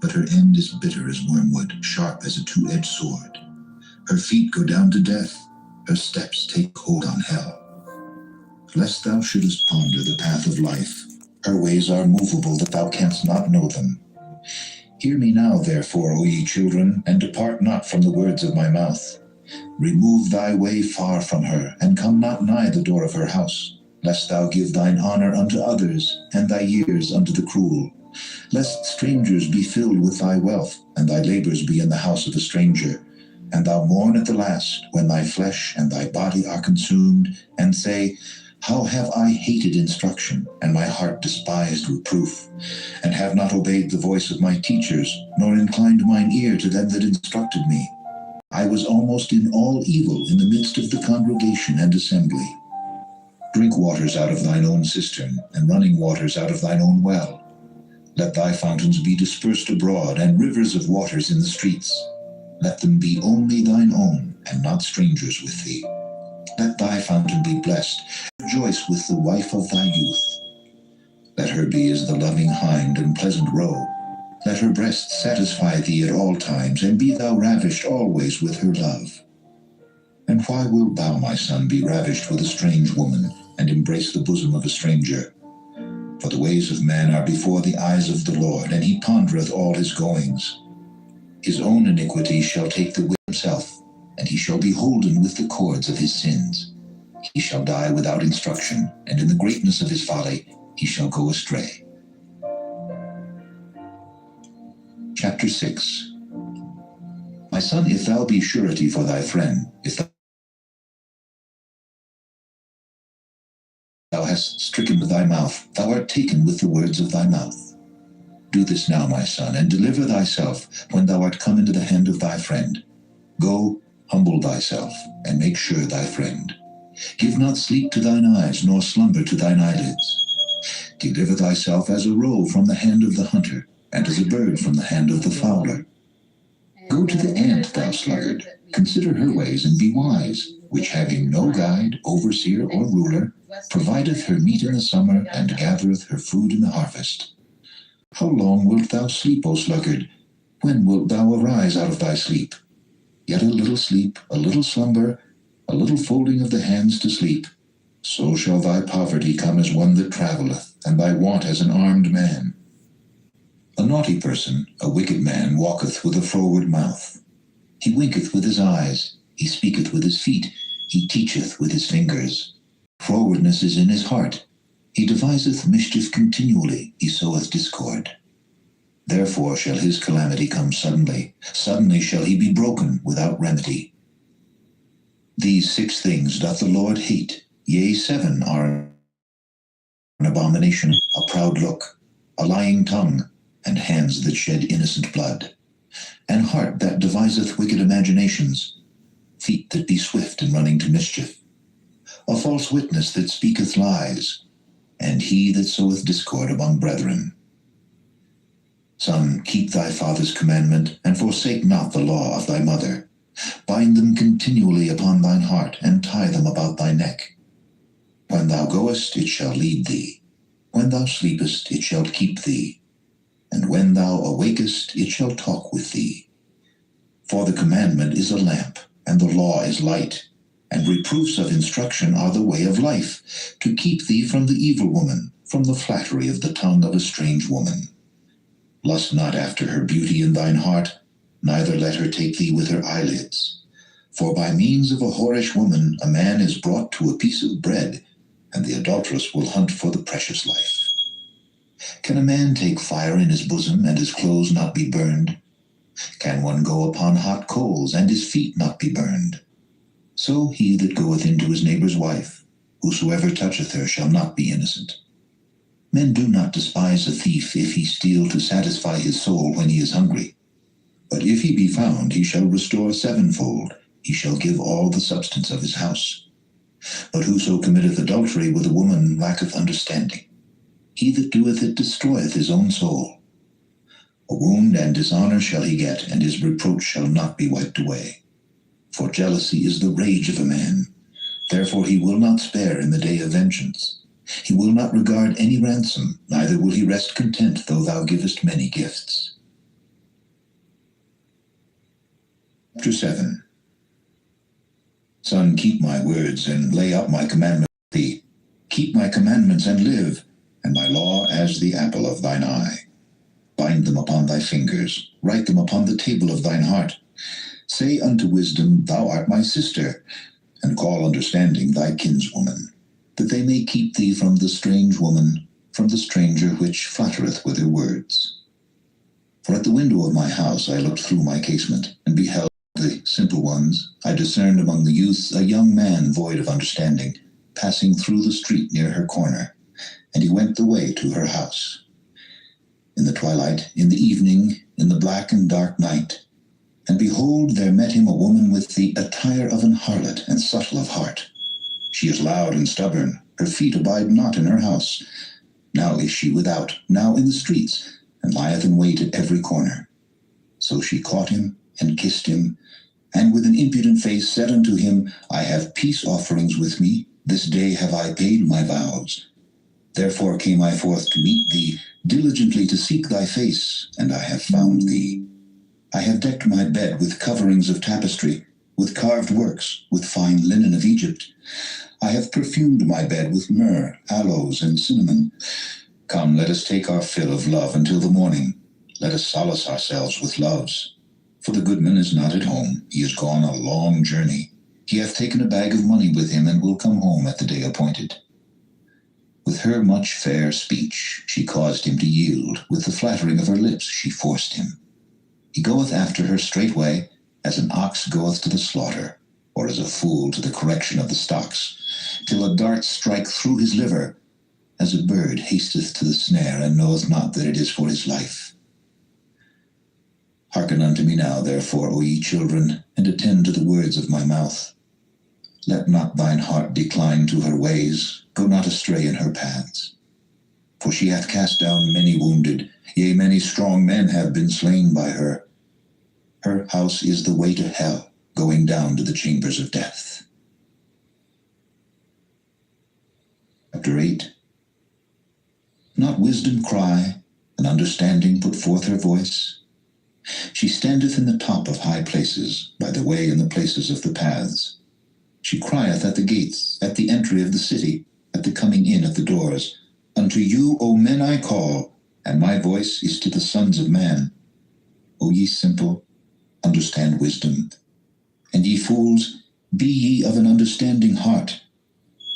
but her end is bitter as wormwood, sharp as a two-edged sword. Her feet go down to death, her steps take hold on hell. Lest thou shouldest ponder the path of life, her ways are movable that thou canst not know them. Hear me now, therefore, O ye children, and depart not from the words of my mouth. Remove thy way far from her, and come not nigh the door of her house, lest thou give thine honor unto others, and thy years unto the cruel. Lest strangers be filled with thy wealth, and thy labors be in the house of a stranger, and thou mourn at the last, when thy flesh and thy body are consumed, and say, How have I hated instruction, and my heart despised reproof, and have not obeyed the voice of my teachers, nor inclined mine ear to them that instructed me. I was almost in all evil in the midst of the congregation and assembly. Drink waters out of thine own cistern, and running waters out of thine own well. Let thy fountains be dispersed abroad, and rivers of waters in the streets. Let them be only thine own, and not strangers with thee. Let thy fountain be blessed. Rejoice with the wife of thy youth. Let her be as the loving hind and pleasant roe. Let her breasts satisfy thee at all times, and be thou ravished always with her love. And why wilt thou, my son, be ravished with a strange woman, and embrace the bosom of a stranger? For the ways of man are before the eyes of the Lord, and he pondereth all his goings. His own iniquity shall take the whip himself, and he shall be holden with the cords of his sins. He shall die without instruction, and in the greatness of his folly he shall go astray. Chapter 6. My son, if thou be surety for thy friend, if thou hast stricken with thy mouth, thou art taken with the words of thy mouth. Do this now, my son, and deliver thyself when thou art come into the hand of thy friend. Go, humble thyself, and make sure thy friend. Give not sleep to thine eyes, nor slumber to thine eyelids. Deliver thyself as a roe from the hand of the hunter, and as a bird from the hand of the fowler. Go to the ant, thou sluggard, consider her ways, and be wise, which having no guide, overseer, or ruler, provideth her meat in the summer, and gathereth her food in the harvest. How long wilt thou sleep, O sluggard? When wilt thou arise out of thy sleep? Yet a little sleep, a little slumber, a little folding of the hands to sleep. So shall thy poverty come as one that travelleth, and thy want as an armed man. A naughty person, a wicked man, walketh with a froward mouth. He winketh with his eyes, he speaketh with his feet, he teacheth with his fingers. Frowardness is in his heart. He deviseth mischief continually, he soweth discord. Therefore shall his calamity come suddenly. Suddenly shall he be broken without remedy. These 6 things doth the Lord hate. Yea, 7 are an abomination, a proud look, a lying tongue, and hands that shed innocent blood, and heart that deviseth wicked imaginations, feet that be swift in running to mischief, a false witness that speaketh lies, and he that soweth discord among brethren. Son, keep thy father's commandment, and forsake not the law of thy mother. Bind them continually upon thine heart, and tie them about thy neck. When thou goest, it shall lead thee. When thou sleepest, it shall keep thee. And when thou awakest, it shall talk with thee. For the commandment is a lamp, and the law is light, and reproofs of instruction are the way of life, to keep thee from the evil woman, from the flattery of the tongue of a strange woman. Lust not after her beauty in thine heart, neither let her take thee with her eyelids. For by means of a whorish woman a man is brought to a piece of bread, and the adulteress will hunt for the precious life. Can a man take fire in his bosom, and his clothes not be burned? Can one go upon hot coals, and his feet not be burned? So he that goeth into his neighbor's wife, whosoever toucheth her shall not be innocent. Men do not despise a thief if he steal to satisfy his soul when he is hungry. But if he be found, he shall restore 7-fold, he shall give all the substance of his house. But whoso committeth adultery with a woman lacketh understanding. He that doeth it destroyeth his own soul. A wound and dishonor shall he get, and his reproach shall not be wiped away. For jealousy is the rage of a man. Therefore he will not spare in the day of vengeance. He will not regard any ransom, neither will he rest content though thou givest many gifts. Chapter 7. Son, keep my words and lay up my commandments with thee. Keep my commandments and live, and my law as the apple of thine eye. Bind them upon thy fingers, write them upon the table of thine heart. Say unto wisdom, Thou art my sister, and call understanding thy kinswoman, that they may keep thee from the strange woman, from the stranger which flattereth with her words. For at the window of my house I looked through my casement, and beheld the simple ones. I discerned among the youths a young man void of understanding, passing through the street near her corner, and he went the way to her house. In the twilight, in the evening, in the black and dark night, and behold, there met him a woman with the attire of an harlot and subtle of heart. She is loud and stubborn, her feet abide not in her house. Now is she without, now in the streets, and lieth in wait at every corner. So she caught him, and kissed him, and with an impudent face said unto him, I have peace offerings with me, this day have I paid my vows. Therefore came I forth to meet thee, diligently to seek thy face, and I have found thee. I have decked my bed with coverings of tapestry, with carved works, with fine linen of Egypt. I have perfumed my bed with myrrh, aloes, and cinnamon. Come, let us take our fill of love until the morning. Let us solace ourselves with loves. For the goodman is not at home, he is gone a long journey. He hath taken a bag of money with him, and will come home at the day appointed. With her much fair speech she caused him to yield, with the flattering of her lips she forced him. He goeth after her straightway, as an ox goeth to the slaughter, or as a fool to the correction of the stocks, till a dart strike through his liver, as a bird hasteth to the snare, and knoweth not that it is for his life. Hearken unto me now, therefore, O ye children, and attend to the words of my mouth. Let not thine heart decline to her ways, go not astray in her paths. For she hath cast down many wounded, yea, many strong men have been slain by her. Her house is the way to hell, going down to the chambers of death. Chapter 8. Not wisdom cry, and understanding put forth her voice? She standeth in the top of high places, by the way in the places of the paths. She crieth at the gates, at the entry of the city, at the coming in at the doors. Unto you, O men, I call, and my voice is to the sons of man. O ye simple, understand wisdom. And ye fools, be ye of an understanding heart.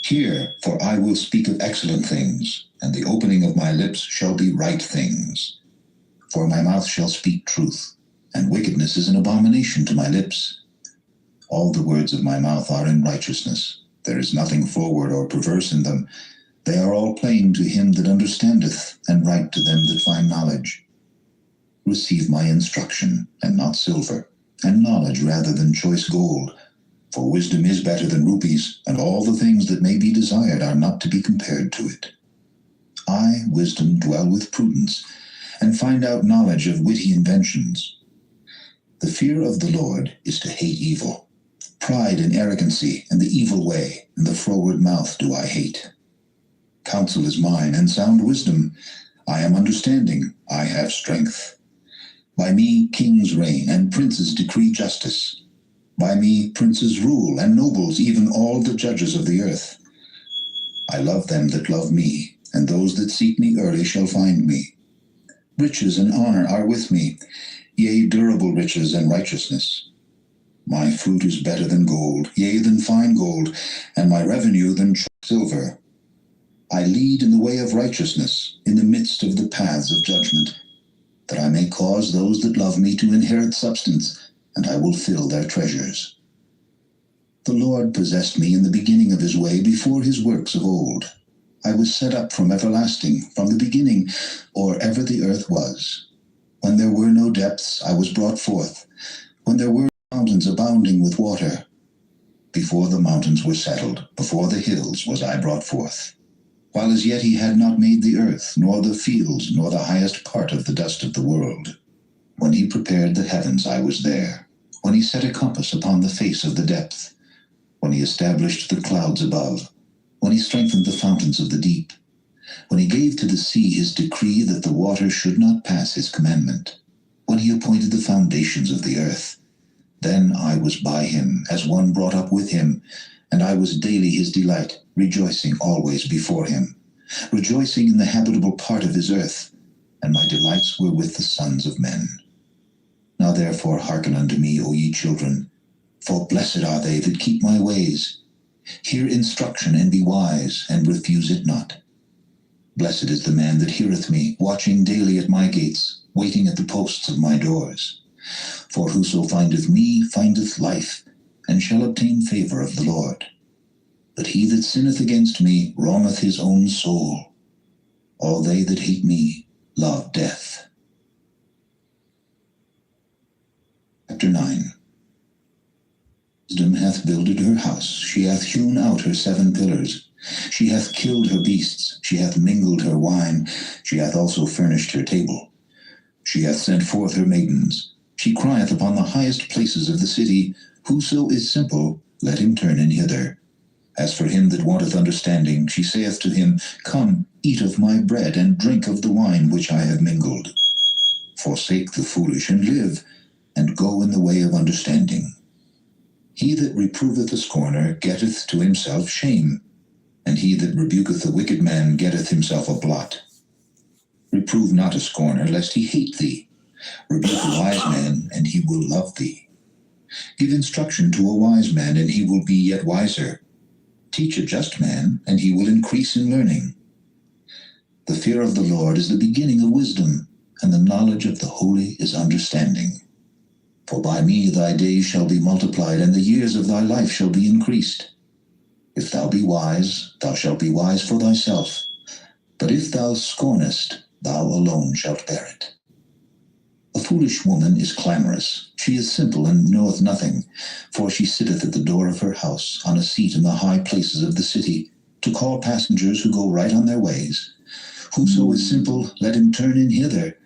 Hear, for I will speak of excellent things, and the opening of my lips shall be right things. For my mouth shall speak truth, and wickedness is an abomination to my lips. All the words of my mouth are in righteousness. There is nothing forward or perverse in them. They are all plain to him that understandeth, and right to them that find knowledge. Receive my instruction, and not silver, and knowledge rather than choice gold. For wisdom is better than rupees, and all the things that may be desired are not to be compared to it. I, wisdom, dwell with prudence, and find out knowledge of witty inventions. The fear of the Lord is to hate evil. Pride and arrogancy, and the evil way, and the froward mouth do I hate. Counsel is mine, and sound wisdom. I am understanding, I have strength. By me kings reign, and princes decree justice. By me princes rule, and nobles, even all the judges of the earth. I love them that love me, and those that seek me early shall find me. Riches and honor are with me, yea, durable riches and righteousness. My fruit is better than gold, yea, than fine gold, and my revenue than silver. I lead in the way of righteousness, in the midst of the paths of judgment, that I may cause those that love me to inherit substance, and I will fill their treasures. The Lord possessed me in the beginning of his way, before his works of old. I was set up from everlasting, from the beginning, or ever the earth was. When there were no depths, I was brought forth. When there were mountains abounding with water. Before the mountains were settled, before the hills was I brought forth. While as yet he had not made the earth, nor the fields, nor the highest part of the dust of the world. When he prepared the heavens, I was there. When he set a compass upon the face of the depth. When he established the clouds above. When he strengthened the fountains of the deep. When he gave to the sea his decree that the waters should not pass his commandment. When he appointed the foundations of the earth. Then I was by him, as one brought up with him, and I was daily his delight, rejoicing always before him, rejoicing in the habitable part of his earth, and my delights were with the sons of men. Now therefore hearken unto me, O ye children, for blessed are they that keep my ways. Hear instruction, and be wise, and refuse it not. Blessed is the man that heareth me, watching daily at my gates, waiting at the posts of my doors. For whoso findeth me findeth life, and shall obtain favor of the Lord. But he that sinneth against me wrongeth his own soul. All they that hate me love death. Chapter 9. Wisdom hath builded her house, she hath hewn out her 7 pillars. She hath killed her beasts, she hath mingled her wine, she hath also furnished her table. She hath sent forth her maidens. She crieth upon the highest places of the city, Whoso is simple, let him turn in hither. As for him that wanteth understanding, she saith to him, Come, eat of my bread, and drink of the wine which I have mingled. Forsake the foolish, and live, and go in the way of understanding. He that reproveth a scorner getteth to himself shame, and he that rebuketh a wicked man getteth himself a blot. Reprove not a scorner, lest he hate thee. Rebuke a wise man, and he will love thee. Give instruction to a wise man, and he will be yet wiser. Teach a just man, and he will increase in learning. The fear of the Lord is the beginning of wisdom, and the knowledge of the holy is understanding. For by me thy days shall be multiplied, and the years of thy life shall be increased. If thou be wise, thou shalt be wise for thyself. But if thou scornest, thou alone shalt bear it. A foolish woman is clamorous. She is simple and knoweth nothing. For she sitteth at the door of her house, on a seat in the high places of the city, to call passengers who go right on their ways. Whoso is simple, let him turn in hither.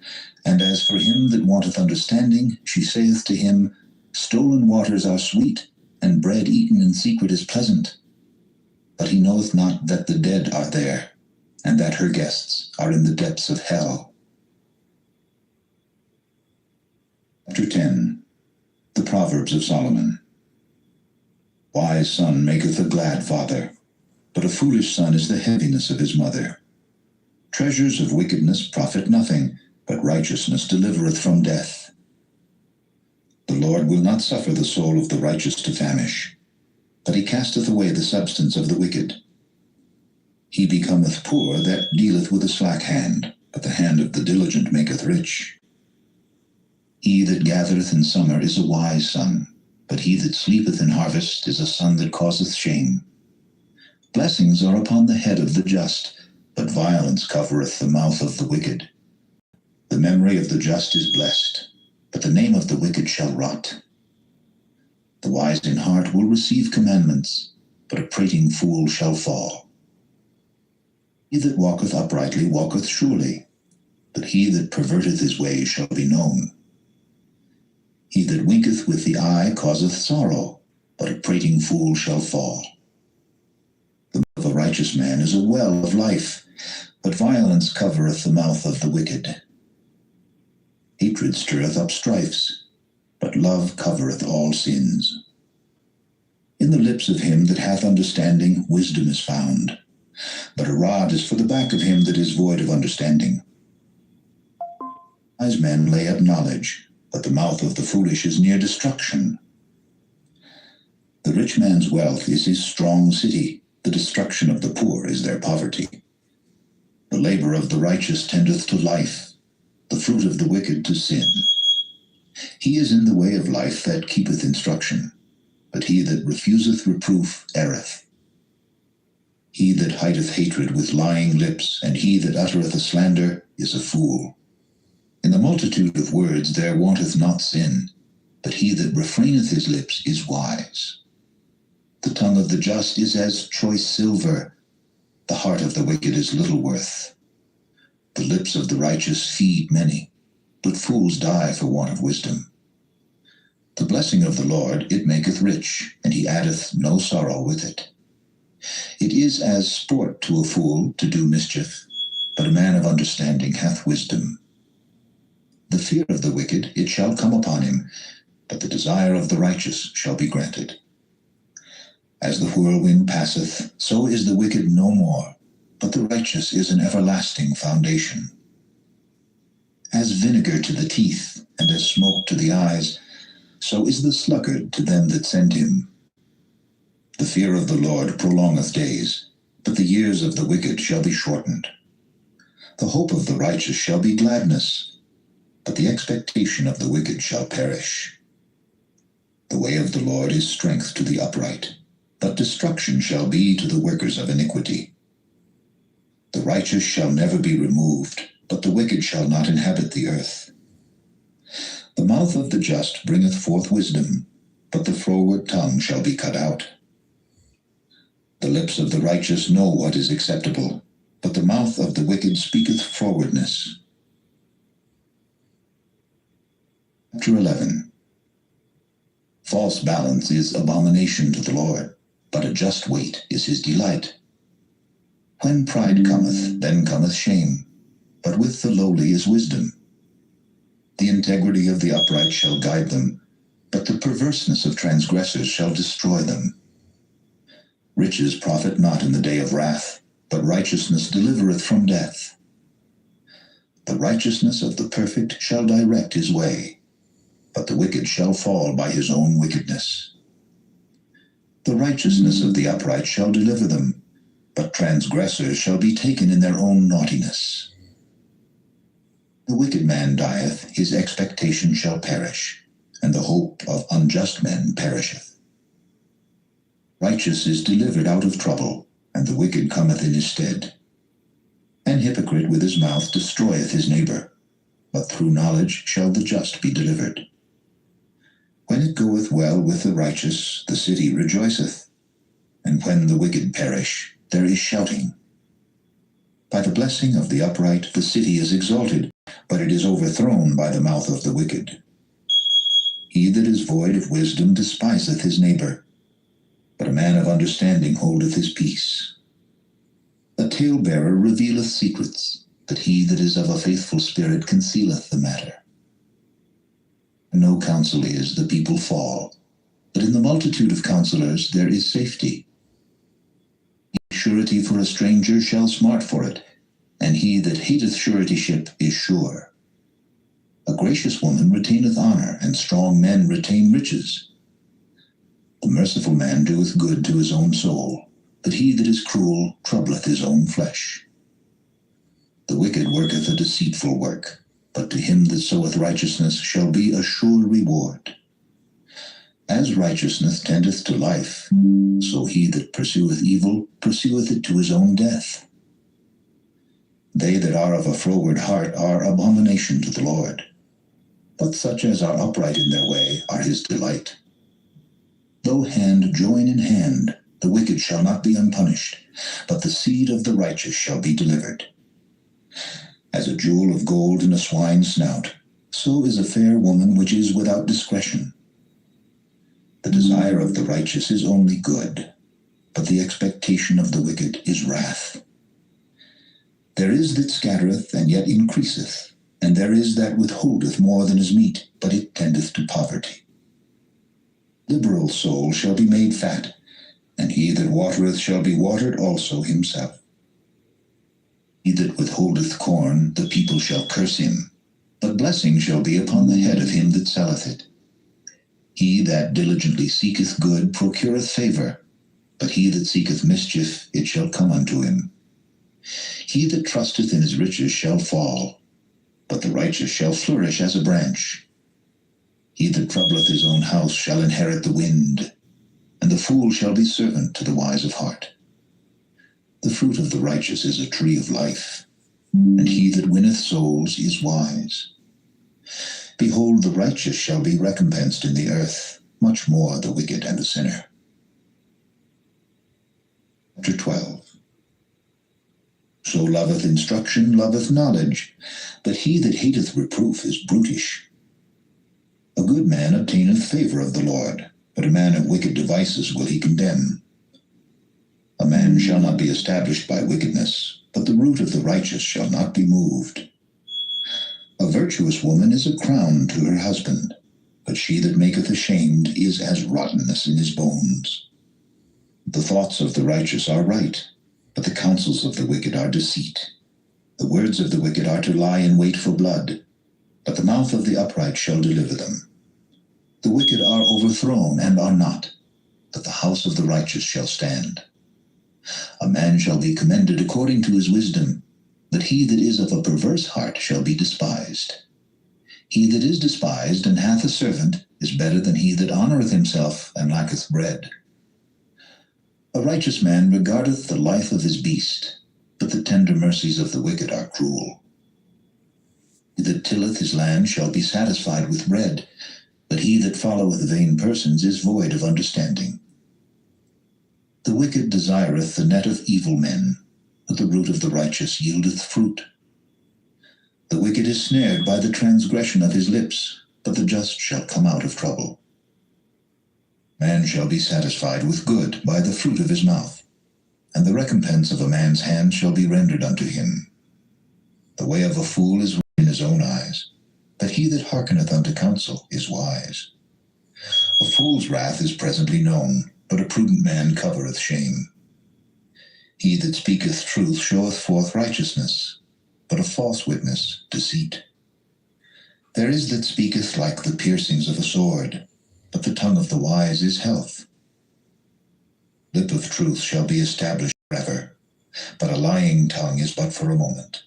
And as for him that wanteth understanding, she saith to him, Stolen waters are sweet, and bread eaten in secret is pleasant. But he knoweth not that the dead are there, and that her guests are in the depths of hell. Chapter 10. The Proverbs of Solomon. Wise son maketh a glad father, but a foolish son is the heaviness of his mother. Treasures of wickedness profit nothing, but righteousness delivereth from death. The Lord will not suffer the soul of the righteous to famish, but he casteth away the substance of the wicked. He becometh poor that dealeth with a slack hand, but the hand of the diligent maketh rich. He that gathereth in summer is a wise son, but he that sleepeth in harvest is a son that causeth shame. Blessings are upon the head of the just, but violence covereth the mouth of the wicked. The memory of the just is blessed, but the name of the wicked shall rot. The wise in heart will receive commandments, but a prating fool shall fall. He that walketh uprightly walketh surely, but he that perverteth his way shall be known. He that winketh with the eye causeth sorrow, but a prating fool shall fall. The mouth of a righteous man is a well of life, but violence covereth the mouth of the wicked. Hatred stirreth up strifes, but love covereth all sins. In the lips of him that hath understanding wisdom is found, but a rod is for the back of him that is void of understanding. Wise men lay up knowledge, but the mouth of the foolish is near destruction. The rich man's wealth is his strong city, the destruction of the poor is their poverty. The labor of the righteous tendeth to life, the fruit of the wicked to sin. He is in the way of life that keepeth instruction, but he that refuseth reproof erreth. He that hideth hatred with lying lips, and he that uttereth a slander, is a fool. In the multitude of words there wanteth not sin, but he that refraineth his lips is wise. The tongue of the just is as choice silver, the heart of the wicked is little worth. The lips of the righteous feed many, but fools die for want of wisdom. The blessing of the Lord, it maketh rich, and he addeth no sorrow with it. It is as sport to a fool to do mischief, but a man of understanding hath wisdom. The fear of the wicked, it shall come upon him, but the desire of the righteous shall be granted. As the whirlwind passeth, so is the wicked no more, but the righteous is an everlasting foundation. As vinegar to the teeth, and as smoke to the eyes, so is the sluggard to them that send him. The fear of the Lord prolongeth days, but the years of the wicked shall be shortened. The hope of the righteous shall be gladness, but the expectation of the wicked shall perish. The way of the Lord is strength to the upright, but destruction shall be to the workers of iniquity. The righteous shall never be removed, but the wicked shall not inhabit the earth. The mouth of the just bringeth forth wisdom, but the froward tongue shall be cut out. The lips of the righteous know what is acceptable, but the mouth of the wicked speaketh frowardness. Chapter 11. False balance is abomination to the Lord, but a just weight is his delight. When pride cometh, then cometh shame, but with the lowly is wisdom. The integrity of the upright shall guide them, but the perverseness of transgressors shall destroy them. Riches profit not in the day of wrath, but righteousness delivereth from death. The righteousness of the perfect shall direct his way, but the wicked shall fall by his own wickedness. The righteousness of the upright shall deliver them, but transgressors shall be taken in their own naughtiness. The wicked man dieth, his expectation shall perish, and the hope of unjust men perisheth. Righteous is delivered out of trouble, and the wicked cometh in his stead. An hypocrite with his mouth destroyeth his neighbor, but through knowledge shall the just be delivered. When it goeth well with the righteous, the city rejoiceth, and when the wicked perish, there is shouting. By the blessing of the upright the city is exalted, but it is overthrown by the mouth of the wicked. He that is void of wisdom despiseth his neighbor, but a man of understanding holdeth his peace. A talebearer revealeth secrets, but he that is of a faithful spirit concealeth the matter. No counsel is, the people fall, but in the multitude of counselors there is safety. Surety for a stranger shall smart for it, and he that hateth suretyship is sure. A gracious woman retaineth honor, and strong men retain riches. The merciful man doeth good to his own soul, but he that is cruel troubleth his own flesh. The wicked worketh a deceitful work, but to him that soweth righteousness shall be a sure reward. As righteousness tendeth to life, so he that pursueth evil pursueth it to his own death. They that are of a froward heart are abomination to the Lord, but such as are upright in their way are his delight. Though hand join in hand, the wicked shall not be unpunished, but the seed of the righteous shall be delivered. As a jewel of gold in a swine's snout, so is a fair woman which is without discretion. The desire of the righteous is only good, but the expectation of the wicked is wrath. There is that scattereth, and yet increaseth, and there is that withholdeth more than is meet, but it tendeth to poverty. Liberal soul shall be made fat, and he that watereth shall be watered also himself. He that withholdeth corn, the people shall curse him, but blessing shall be upon the head of him that selleth it. He that diligently seeketh good procureth favor, but he that seeketh mischief, it shall come unto him. He that trusteth in his riches shall fall, but the righteous shall flourish as a branch. He that troubleth his own house shall inherit the wind, and the fool shall be servant to the wise of heart. The fruit of the righteous is a tree of life, and he that winneth souls is wise. Behold, the righteous shall be recompensed in the earth, much more the wicked and the sinner. Chapter 12. So loveth instruction, loveth knowledge, but he that hateth reproof is brutish. A good man obtaineth favor of the Lord, but a man of wicked devices will he condemn. A man shall not be established by wickedness, but the root of the righteous shall not be moved. A virtuous woman is a crown to her husband, but she that maketh ashamed is as rottenness in his bones. The thoughts of the righteous are right, but the counsels of the wicked are deceit. The words of the wicked are to lie in wait for blood, but the mouth of the upright shall deliver them. The wicked are overthrown and are not, but the house of the righteous shall stand. A man shall be commended according to his wisdom, but he that is of a perverse heart shall be despised. He that is despised and hath a servant is better than he that honoureth himself and lacketh bread. A righteous man regardeth the life of his beast, but the tender mercies of the wicked are cruel. He that tilleth his land shall be satisfied with bread, but he that followeth vain persons is void of understanding. The wicked desireth the net of evil men, but the root of the righteous yieldeth fruit. The wicked is snared by the transgression of his lips, but the just shall come out of trouble. Man shall be satisfied with good by the fruit of his mouth, and the recompense of a man's hand shall be rendered unto him. The way of a fool is right in his own eyes, but he that hearkeneth unto counsel is wise. A fool's wrath is presently known, but a prudent man covereth shame. He that speaketh truth showeth forth righteousness, but a false witness deceit. There is that speaketh like the piercings of a sword, but the tongue of the wise is health. Lip of truth shall be established forever, but a lying tongue is but for a moment.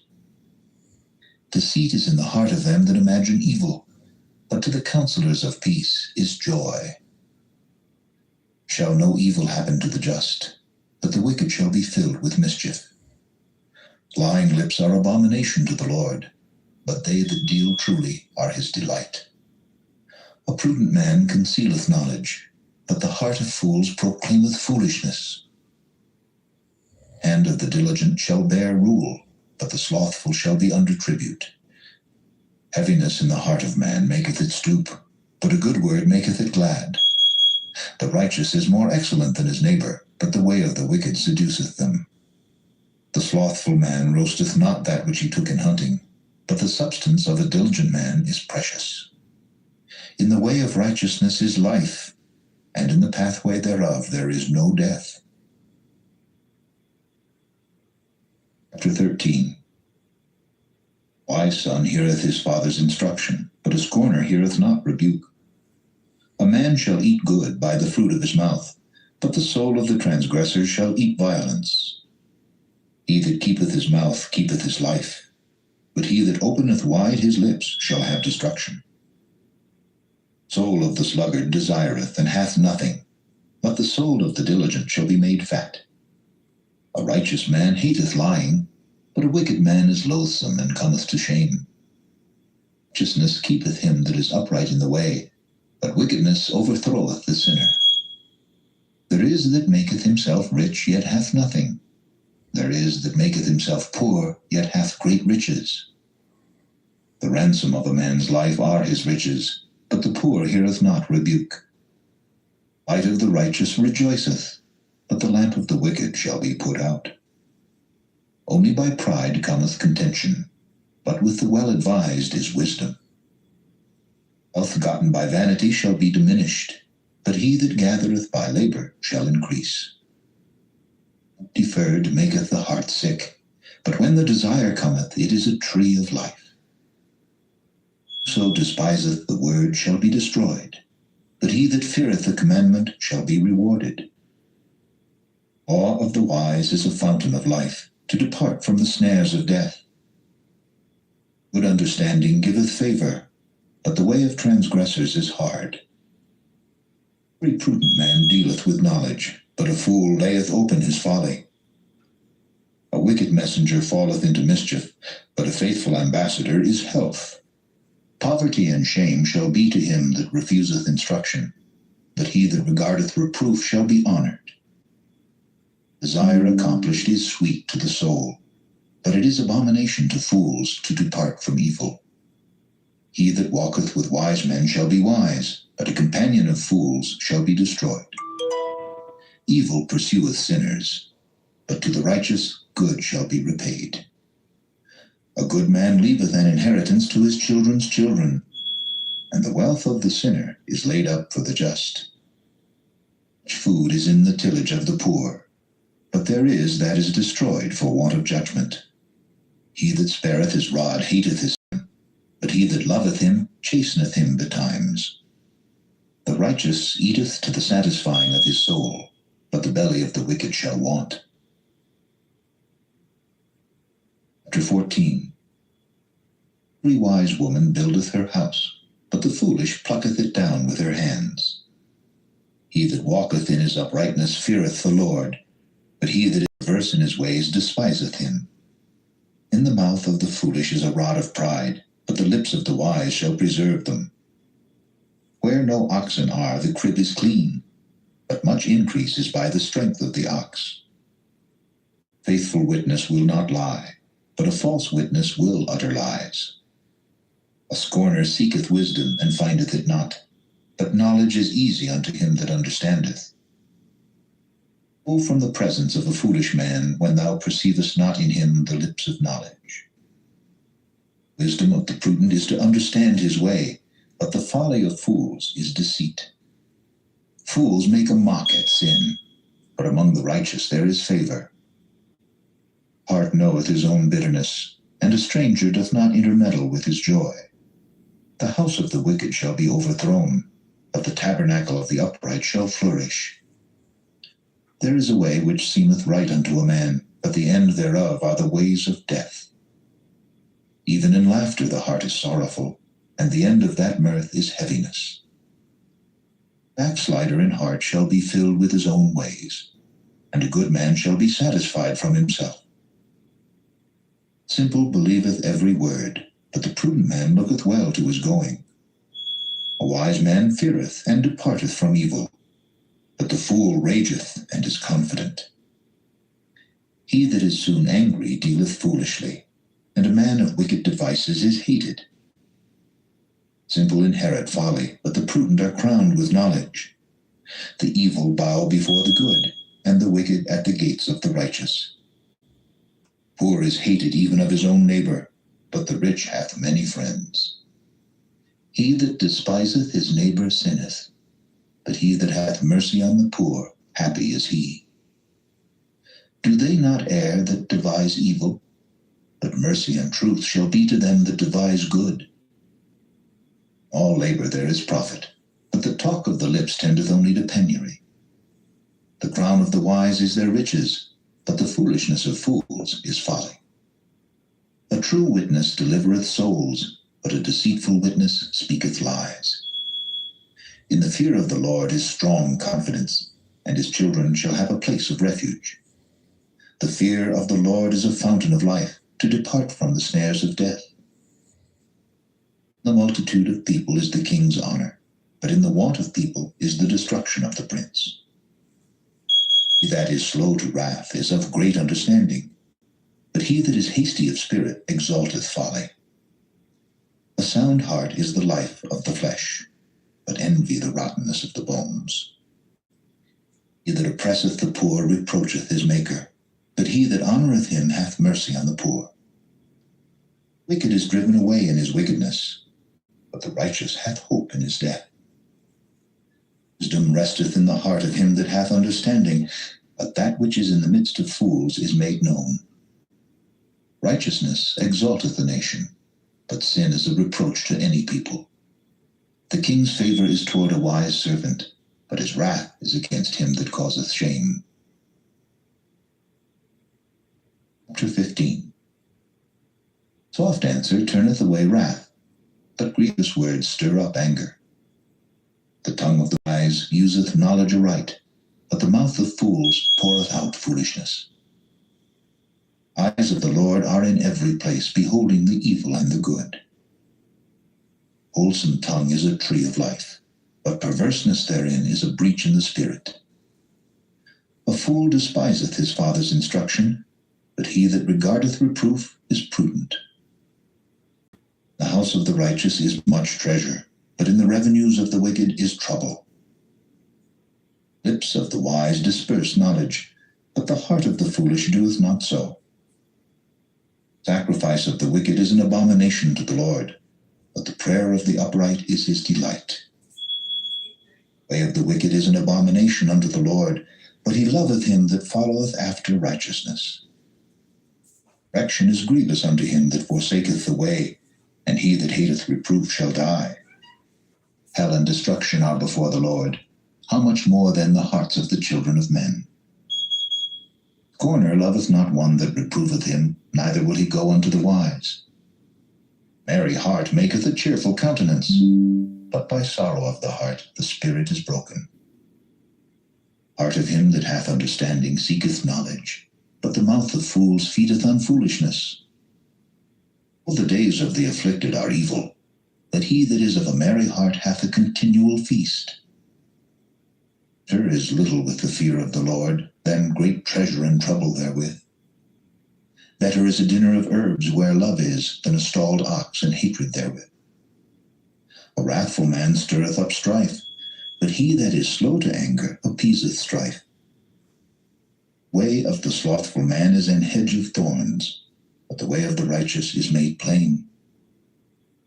Deceit is in the heart of them that imagine evil, but to the counselors of peace is joy. Shall no evil happen to the just, but the wicked shall be filled with mischief. Lying lips are abomination to the Lord, but they that deal truly are his delight. A prudent man concealeth knowledge, but the heart of fools proclaimeth foolishness. Hand of the diligent shall bear rule, but the slothful shall be under tribute. Heaviness in the heart of man maketh it stoop, but a good word maketh it glad. The righteous is more excellent than his neighbor, but the way of the wicked seduceth them. The slothful man roasteth not that which he took in hunting, but the substance of a diligent man is precious. In the way of righteousness is life, and in the pathway thereof there is no death. Chapter 13. Wise son heareth his father's instruction, but a scorner heareth not rebuke. A man shall eat good by the fruit of his mouth, but the soul of the transgressor shall eat violence. He that keepeth his mouth keepeth his life, but he that openeth wide his lips shall have destruction. Soul of the sluggard desireth and hath nothing, but the soul of the diligent shall be made fat. A righteous man hateth lying, but a wicked man is loathsome and cometh to shame. Righteousness keepeth him that is upright in the way, but wickedness overthroweth the sinner. There is that maketh himself rich, yet hath nothing. There is that maketh himself poor, yet hath great riches. The ransom of a man's life are his riches, but the poor heareth not rebuke. Light of the righteous rejoiceth, but the lamp of the wicked shall be put out. Only by pride cometh contention, but with the well-advised is wisdom. Wealth gotten by vanity shall be diminished, but he that gathereth by labor shall increase. Deferred maketh the heart sick, but when the desire cometh, it is a tree of life. Whoso despiseth the word shall be destroyed, but he that feareth the commandment shall be rewarded. Awe of the wise is a fountain of life, to depart from the snares of death. Good understanding giveth favor, but the way of transgressors is hard. Every prudent man dealeth with knowledge, but a fool layeth open his folly. A wicked messenger falleth into mischief, but a faithful ambassador is health. Poverty and shame shall be to him that refuseth instruction, but he that regardeth reproof shall be honored. Desire accomplished is sweet to the soul, but it is abomination to fools to depart from evil. He that walketh with wise men shall be wise, but a companion of fools shall be destroyed. Evil pursueth sinners, but to the righteous good shall be repaid. A good man leaveth an inheritance to his children's children, and the wealth of the sinner is laid up for the just. Much food is in the tillage of the poor, but there is that is destroyed for want of judgment. He that spareth his rod hateth his son, but he that loveth him chasteneth him betimes. The righteous eateth to the satisfying of his soul, but the belly of the wicked shall want. Chapter 14. Every wise woman buildeth her house, but the foolish plucketh it down with her hands. He that walketh in his uprightness feareth the Lord, but he that is perverse in his ways despiseth him. In the mouth of the foolish is a rod of pride, but the lips of the wise shall preserve them. Where no oxen are, the crib is clean, but much increase is by the strength of the ox. Faithful witness will not lie, but a false witness will utter lies. A scorner seeketh wisdom, and findeth it not, but knowledge is easy unto him that understandeth. Go from the presence of a foolish man, when thou perceivest not in him the lips of knowledge. Wisdom of the prudent is to understand his way, but the folly of fools is deceit. Fools make a mock at sin, but among the righteous there is favor. Heart knoweth his own bitterness, and a stranger doth not intermeddle with his joy. The house of the wicked shall be overthrown, but the tabernacle of the upright shall flourish. There is a way which seemeth right unto a man, but the end thereof are the ways of death. Even in laughter the heart is sorrowful, and the end of that mirth is heaviness. Backslider in heart shall be filled with his own ways, and a good man shall be satisfied from himself. Simple believeth every word, but the prudent man looketh well to his going. A wise man feareth and departeth from evil, but the fool rageth and is confident. He that is soon angry dealeth foolishly, and a man of wicked devices is hated. Simple inherit folly, but the prudent are crowned with knowledge. The evil bow before the good, and the wicked at the gates of the righteous. Poor is hated even of his own neighbor, but the rich hath many friends. He that despiseth his neighbor sinneth, but he that hath mercy on the poor, happy is he. Do they not err that devise evil? But mercy and truth shall be to them that devise good. All labor there is profit, but the talk of the lips tendeth only to penury. The crown of the wise is their riches, but the foolishness of fools is folly. A true witness delivereth souls, but a deceitful witness speaketh lies. In the fear of the Lord is strong confidence, and his children shall have a place of refuge. The fear of the Lord is a fountain of life, to depart from the snares of death. The multitude of people is the king's honor, but in the want of people is the destruction of the prince. He that is slow to wrath is of great understanding, but he that is hasty of spirit exalteth folly. A sound heart is the life of the flesh, but envy the rottenness of the bones. He that oppresseth the poor reproacheth his Maker, but he that honoureth him hath mercy on the poor. Wicked is driven away in his wickedness, but the righteous hath hope in his death. Wisdom resteth in the heart of him that hath understanding, but that which is in the midst of fools is made known. Righteousness exalteth a nation, but sin is a reproach to any people. The king's favor is toward a wise servant, but his wrath is against him that causeth shame. Chapter 15. Soft answer turneth away wrath, but grievous words stir up anger. The tongue of the wise useth knowledge aright, but the mouth of fools poureth out foolishness. Eyes of the Lord are in every place, beholding the evil and the good. Wholesome tongue is a tree of life, but perverseness therein is a breach in the spirit. A fool despiseth his father's instruction, but he that regardeth reproof is prudent. The house of the righteous is much treasure, but in the revenues of the wicked is trouble. Lips of the wise disperse knowledge, but the heart of the foolish doeth not so. Sacrifice of the wicked is an abomination to the Lord, but the prayer of the upright is his delight. The way of the wicked is an abomination unto the Lord, but he loveth him that followeth after righteousness. Correction is grievous unto him that forsaketh the way, and he that hateth reproof shall die. Hell and destruction are before the Lord. How much more then the hearts of the children of men? Scorner loveth not one that reproveth him, neither will he go unto the wise. Merry heart maketh a cheerful countenance, but by sorrow of the heart the spirit is broken. Heart of him that hath understanding seeketh knowledge, but the mouth of fools feedeth on foolishness. All the days of the afflicted are evil, but he that is of a merry heart hath a continual feast. There is little with the fear of the Lord, than great treasure and trouble therewith. Better is a dinner of herbs where love is, than a stalled ox and hatred therewith. A wrathful man stirreth up strife, but he that is slow to anger appeaseth strife. Way of the slothful man is an hedge of thorns, but the way of the righteous is made plain.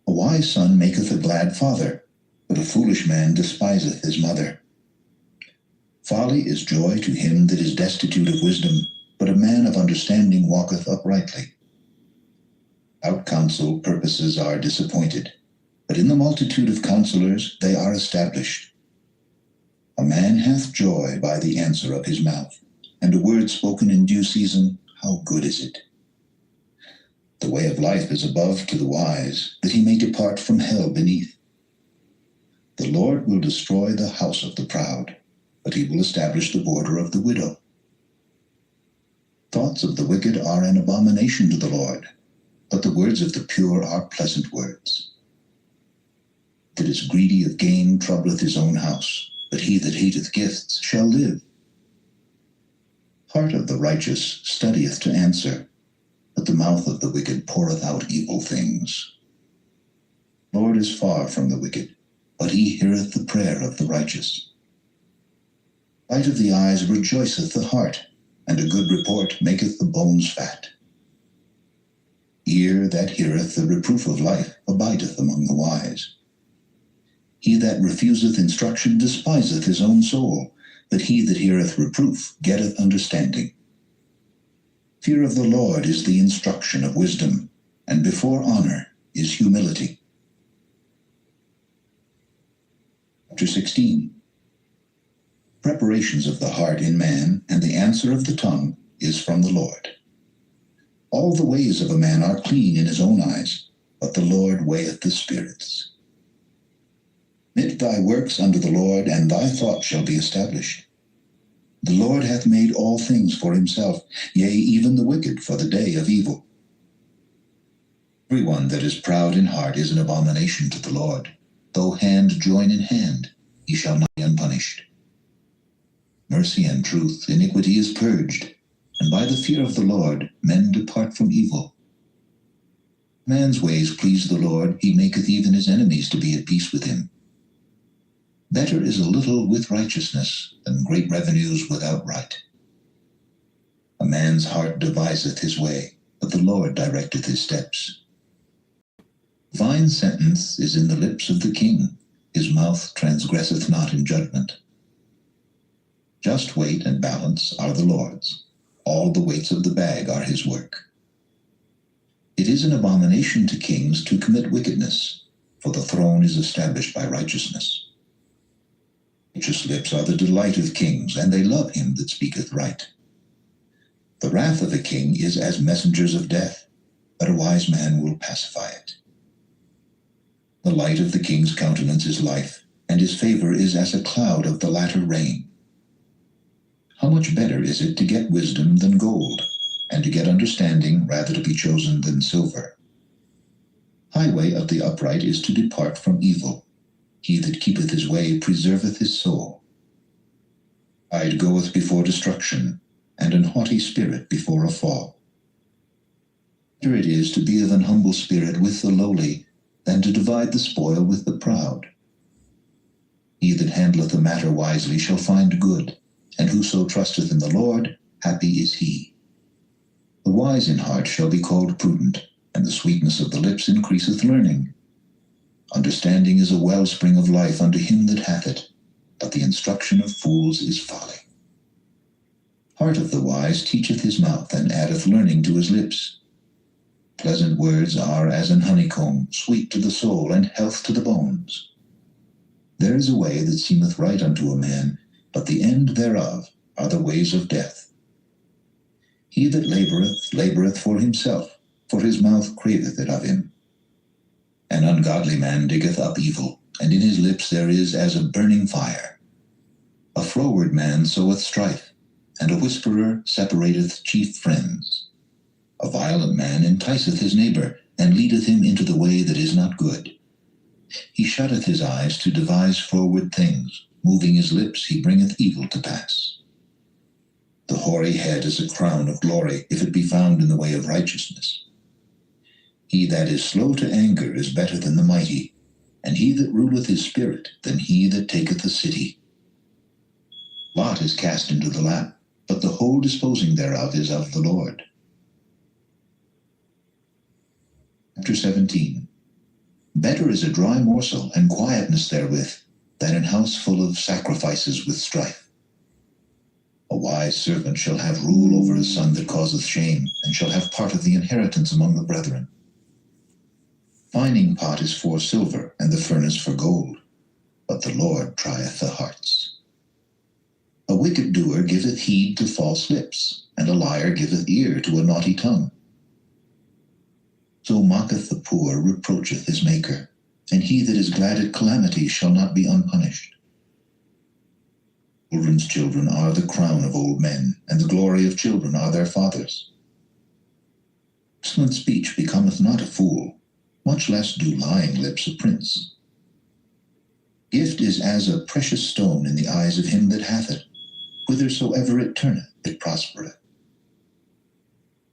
A wise son maketh a glad father, but a foolish man despiseth his mother. Folly is joy to him that is destitute of wisdom, but a man of understanding walketh uprightly. Without counsel purposes are disappointed, but in the multitude of counselors they are established. A man hath joy by the answer of his mouth, and a word spoken in due season, how good is it? The way of life is above to the wise, that he may depart from hell beneath. The Lord will destroy the house of the proud, but he will establish the border of the widow. Thoughts of the wicked are an abomination to the Lord, but the words of the pure are pleasant words. That is greedy of gain troubleth his own house, but he that hateth gifts shall live. Heart of the righteous studieth to answer, but the mouth of the wicked poureth out evil things. Lord is far from the wicked, but he heareth the prayer of the righteous. Light of the eyes rejoiceth the heart, and a good report maketh the bones fat. Ear that heareth the reproof of life abideth among the wise. He that refuseth instruction despiseth his own soul, but he that heareth reproof getteth understanding. Fear of the Lord is the instruction of wisdom, and before honor is humility. Chapter 16. Preparations of the heart in man, and the answer of the tongue is from the Lord. All the ways of a man are clean in his own eyes, but the Lord weigheth the spirits. Knit thy works unto the Lord, and thy thought shall be established. The Lord hath made all things for himself, yea, even the wicked for the day of evil. Every one that is proud in heart is an abomination to the Lord. Though hand join in hand, he shall not be unpunished. Mercy and truth, iniquity is purged, and by the fear of the Lord men depart from evil. Man's ways please the Lord, he maketh even his enemies to be at peace with him. Better is a little with righteousness than great revenues without right. A man's heart deviseth his way, but the Lord directeth his steps. Divine sentence is in the lips of the king, his mouth transgresseth not in judgment. Just weight and balance are the Lord's. All the weights of the bag are his work. It is an abomination to kings to commit wickedness, for the throne is established by righteousness. Righteous lips are the delight of kings, and they love him that speaketh right. The wrath of a king is as messengers of death, but a wise man will pacify it. The light of the king's countenance is life, and his favor is as a cloud of the latter rain. How much better is it to get wisdom than gold, and to get understanding rather to be chosen than silver? Highway of the upright is to depart from evil. He that keepeth his way preserveth his soul. Pride goeth before destruction, and an haughty spirit before a fall. Better it is to be of an humble spirit with the lowly, than to divide the spoil with the proud. He that handleth a matter wisely shall find good, and whoso trusteth in the Lord, happy is he. The wise in heart shall be called prudent, and the sweetness of the lips increaseth learning. Understanding is a wellspring of life unto him that hath it, but the instruction of fools is folly. Heart of the wise teacheth his mouth, and addeth learning to his lips. Pleasant words are as an honeycomb, sweet to the soul, and health to the bones. There is a way that seemeth right unto a man, but the end thereof are the ways of death. He that laboureth, laboureth for himself, for his mouth craveth it of him. An ungodly man diggeth up evil, and in his lips there is as a burning fire. A froward man soweth strife, and a whisperer separateth chief friends. A violent man enticeth his neighbor, and leadeth him into the way that is not good. He shutteth his eyes to devise froward things, moving his lips he bringeth evil to pass. The hoary head is a crown of glory, if it be found in the way of righteousness. He that is slow to anger is better than the mighty, and he that ruleth his spirit than he that taketh a city. Lot is cast into the lap, but the whole disposing thereof is of the Lord. Chapter 17. Better is a dry morsel, and quietness therewith, than an house full of sacrifices with strife. A wise servant shall have rule over a son that causeth shame, and shall have part of the inheritance among the brethren. Fining pot is for silver, and the furnace for gold, but the Lord trieth the hearts. A wicked doer giveth heed to false lips, and a liar giveth ear to a naughty tongue. So mocketh the poor, reproacheth his maker, and he that is glad at calamity shall not be unpunished. Children's children are the crown of old men, and the glory of children are their fathers. Excellent speech becometh not a fool, much less do lying lips a prince. Gift is as a precious stone in the eyes of him that hath it. Whithersoever it turneth, it prospereth.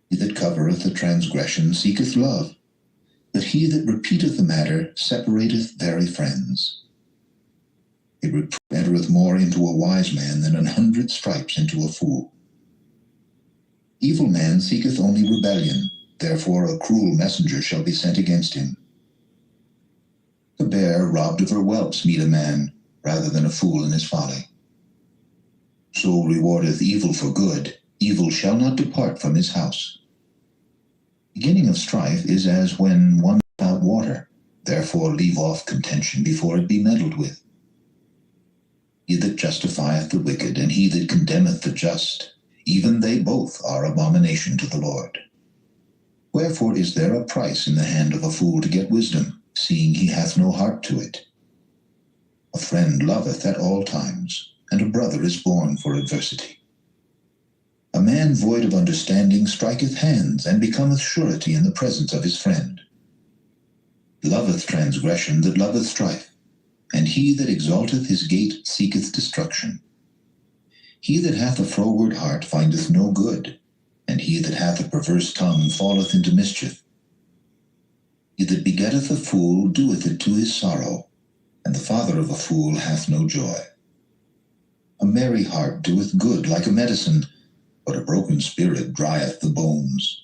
He that covereth a transgression seeketh love, but he that repeateth a matter separateth very friends. A reproof entereth more into a wise man than 100 stripes into a fool. Evil man seeketh only rebellion, therefore a cruel messenger shall be sent against him. The bear robbed of her whelps meet a man, rather than a fool in his folly. So rewardeth evil for good, evil shall not depart from his house. Beginning of strife is as when one without water, therefore leave off contention before it be meddled with. He that justifieth the wicked, and he that condemneth the just, even they both are abomination to the Lord. Wherefore is there a price in the hand of a fool to get wisdom, seeing he hath no heart to it? A friend loveth at all times, and a brother is born for adversity. A man void of understanding striketh hands, and becometh surety in the presence of his friend. Loveth transgression that loveth strife, and he that exalteth his gate seeketh destruction. He that hath a froward heart findeth no good, and he that hath a perverse tongue falleth into mischief. He that begetteth a fool doeth it to his sorrow, and the father of a fool hath no joy. A merry heart doeth good like a medicine, but a broken spirit drieth the bones.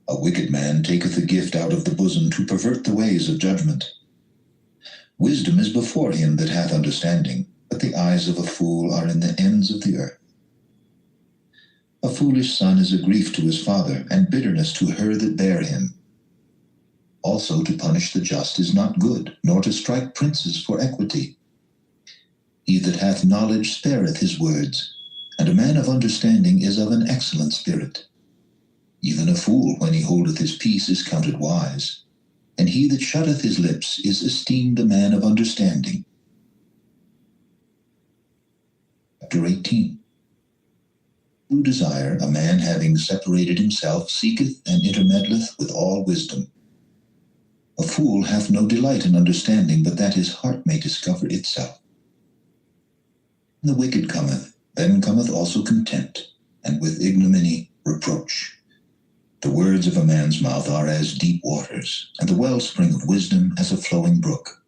A wicked man taketh a gift out of the bosom to pervert the ways of judgment. Wisdom is before him that hath understanding, but the eyes of a fool are in the ends of the earth. A foolish son is a grief to his father, and bitterness to her that bare him. Also to punish the just is not good, nor to strike princes for equity. He that hath knowledge spareth his words, and a man of understanding is of an excellent spirit. Even a fool, when he holdeth his peace, is counted wise, and he that shutteth his lips is esteemed a man of understanding. Chapter 18. True desire, a man having separated himself, seeketh and intermeddleth with all wisdom. A fool hath no delight in understanding, but that his heart may discover itself. When the wicked cometh, then cometh also contempt, and with ignominy reproach. The words of a man's mouth are as deep waters, and the wellspring of wisdom as a flowing brook.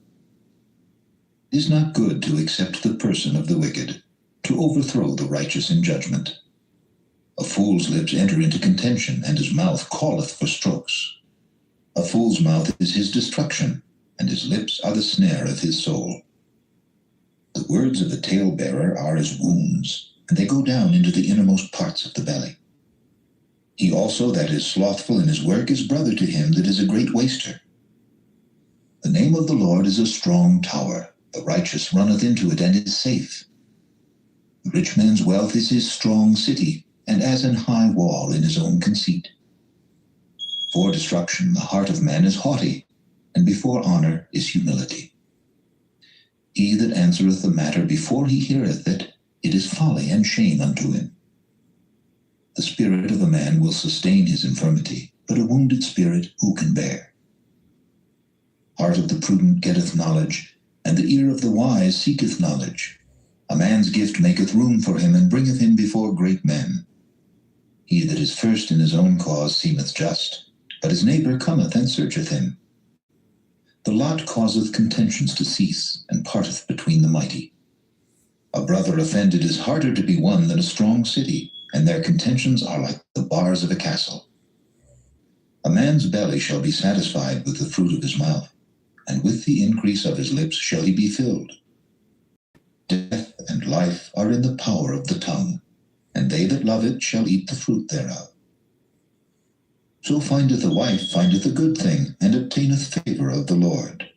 It is not good to accept the person of the wicked, to overthrow the righteous in judgment. A fool's lips enter into contention, and his mouth calleth for strokes. A fool's mouth is his destruction, and his lips are the snare of his soul. The words of a talebearer are as wounds, and they go down into the innermost parts of the belly. He also that is slothful in his work is brother to him that is a great waster. The name of the Lord is a strong tower. The righteous runneth into it and is safe. The rich man's wealth is his strong city, and as an high wall in his own conceit. For destruction the heart of man is haughty, and before honor is humility. He that answereth the matter before he heareth it, it is folly and shame unto him. The spirit of a man will sustain his infirmity, but a wounded spirit who can bear? Heart of the prudent getteth knowledge, and the ear of the wise seeketh knowledge. A man's gift maketh room for him, and bringeth him before great men. He that is first in his own cause seemeth just, but his neighbor cometh and searcheth him. The lot causeth contentions to cease, and parteth between the mighty. A brother offended is harder to be won than a strong city, and their contentions are like the bars of a castle. A man's belly shall be satisfied with the fruit of his mouth, and with the increase of his lips shall he be filled. Death and life are in the power of the tongue, and they that love it shall eat the fruit thereof. So findeth a wife findeth a good thing, and obtaineth favor of the Lord.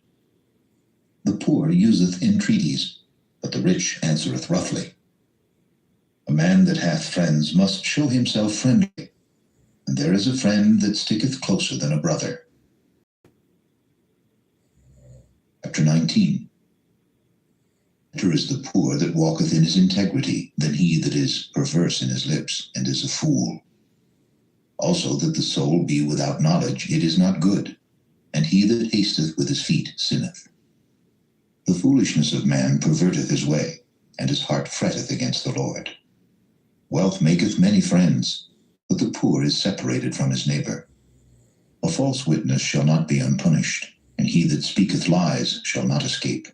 The poor useth entreaties, but the rich answereth roughly. A man that hath friends must show himself friendly, and there is a friend that sticketh closer than a brother. Chapter 19. Better is the poor that walketh in his integrity than he that is perverse in his lips and is a fool. Also that the soul be without knowledge, it is not good, and he that hasteth with his feet sinneth. The foolishness of man perverteth his way, and his heart fretteth against the Lord. Wealth maketh many friends, but the poor is separated from his neighbor. A false witness shall not be unpunished, and he that speaketh lies shall not escape.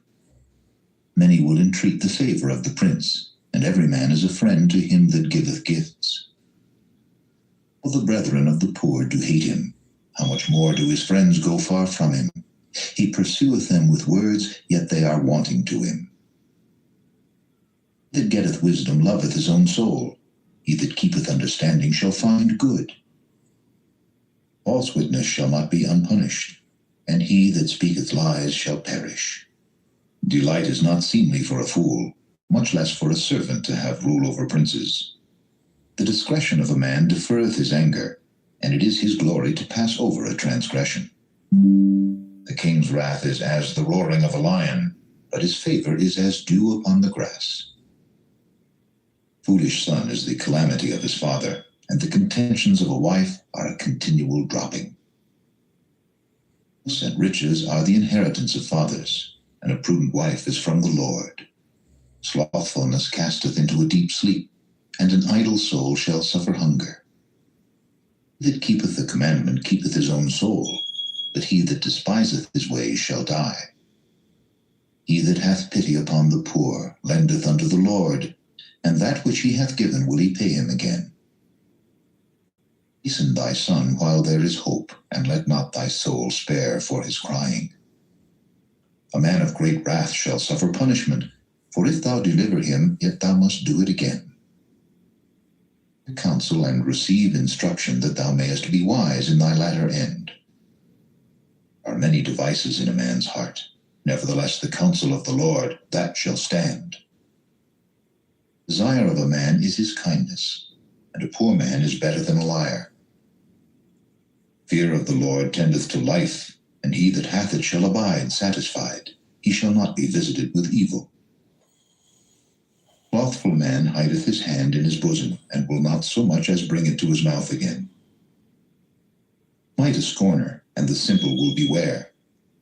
Many will entreat the favor of the prince, and every man is a friend to him that giveth gifts. All the brethren of the poor do hate him. How much more do his friends go far from him? He pursueth them with words, yet they are wanting to him. He that getteth wisdom loveth his own soul. He that keepeth understanding shall find good. False witness shall not be unpunished, and he that speaketh lies shall perish. Delight is not seemly for a fool, much less for a servant to have rule over princes. The discretion of a man deferreth his anger, and it is his glory to pass over a transgression. The king's wrath is as the roaring of a lion, but his favor is as dew upon the grass. Foolish son is the calamity of his father, and the contentions of a wife are a continual dropping. And riches are the inheritance of fathers, and a prudent wife is from the Lord. Slothfulness casteth into a deep sleep, and an idle soul shall suffer hunger. He that keepeth the commandment keepeth his own soul, but he that despiseth his ways shall die. He that hath pity upon the poor lendeth unto the Lord, and that which he hath given will he pay him again. Hasten thy son while there is hope, and let not thy soul spare for his crying. A man of great wrath shall suffer punishment, for if thou deliver him, yet thou must do it again. Counsel and receive instruction, that thou mayest be wise in thy latter end. There are many devices in a man's heart, nevertheless the counsel of the Lord, that shall stand. Desire of a man is his kindness, and a poor man is better than a liar. Fear of the Lord tendeth to life, and he that hath it shall abide satisfied. He shall not be visited with evil. Slothful man hideth his hand in his bosom, and will not so much as bring it to his mouth again. Smite a scorner, and the simple will beware,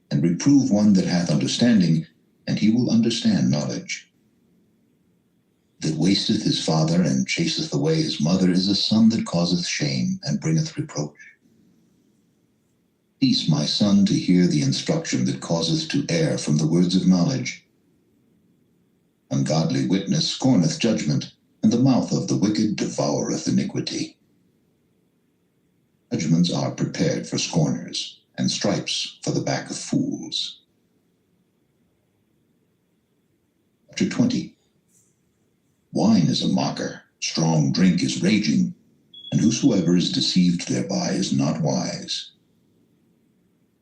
and reprove one that hath understanding, and he will understand knowledge. That wasteth his father, and chaseth away his mother, is a son that causeth shame, and bringeth reproach. Cease, my son, to hear the instruction that causeth to err from the words of knowledge. Ungodly witness scorneth judgment, and the mouth of the wicked devoureth iniquity. Judgments are prepared for scorners, and stripes for the back of fools. Chapter 20. Wine is a mocker, strong drink is raging, and whosoever is deceived thereby is not wise.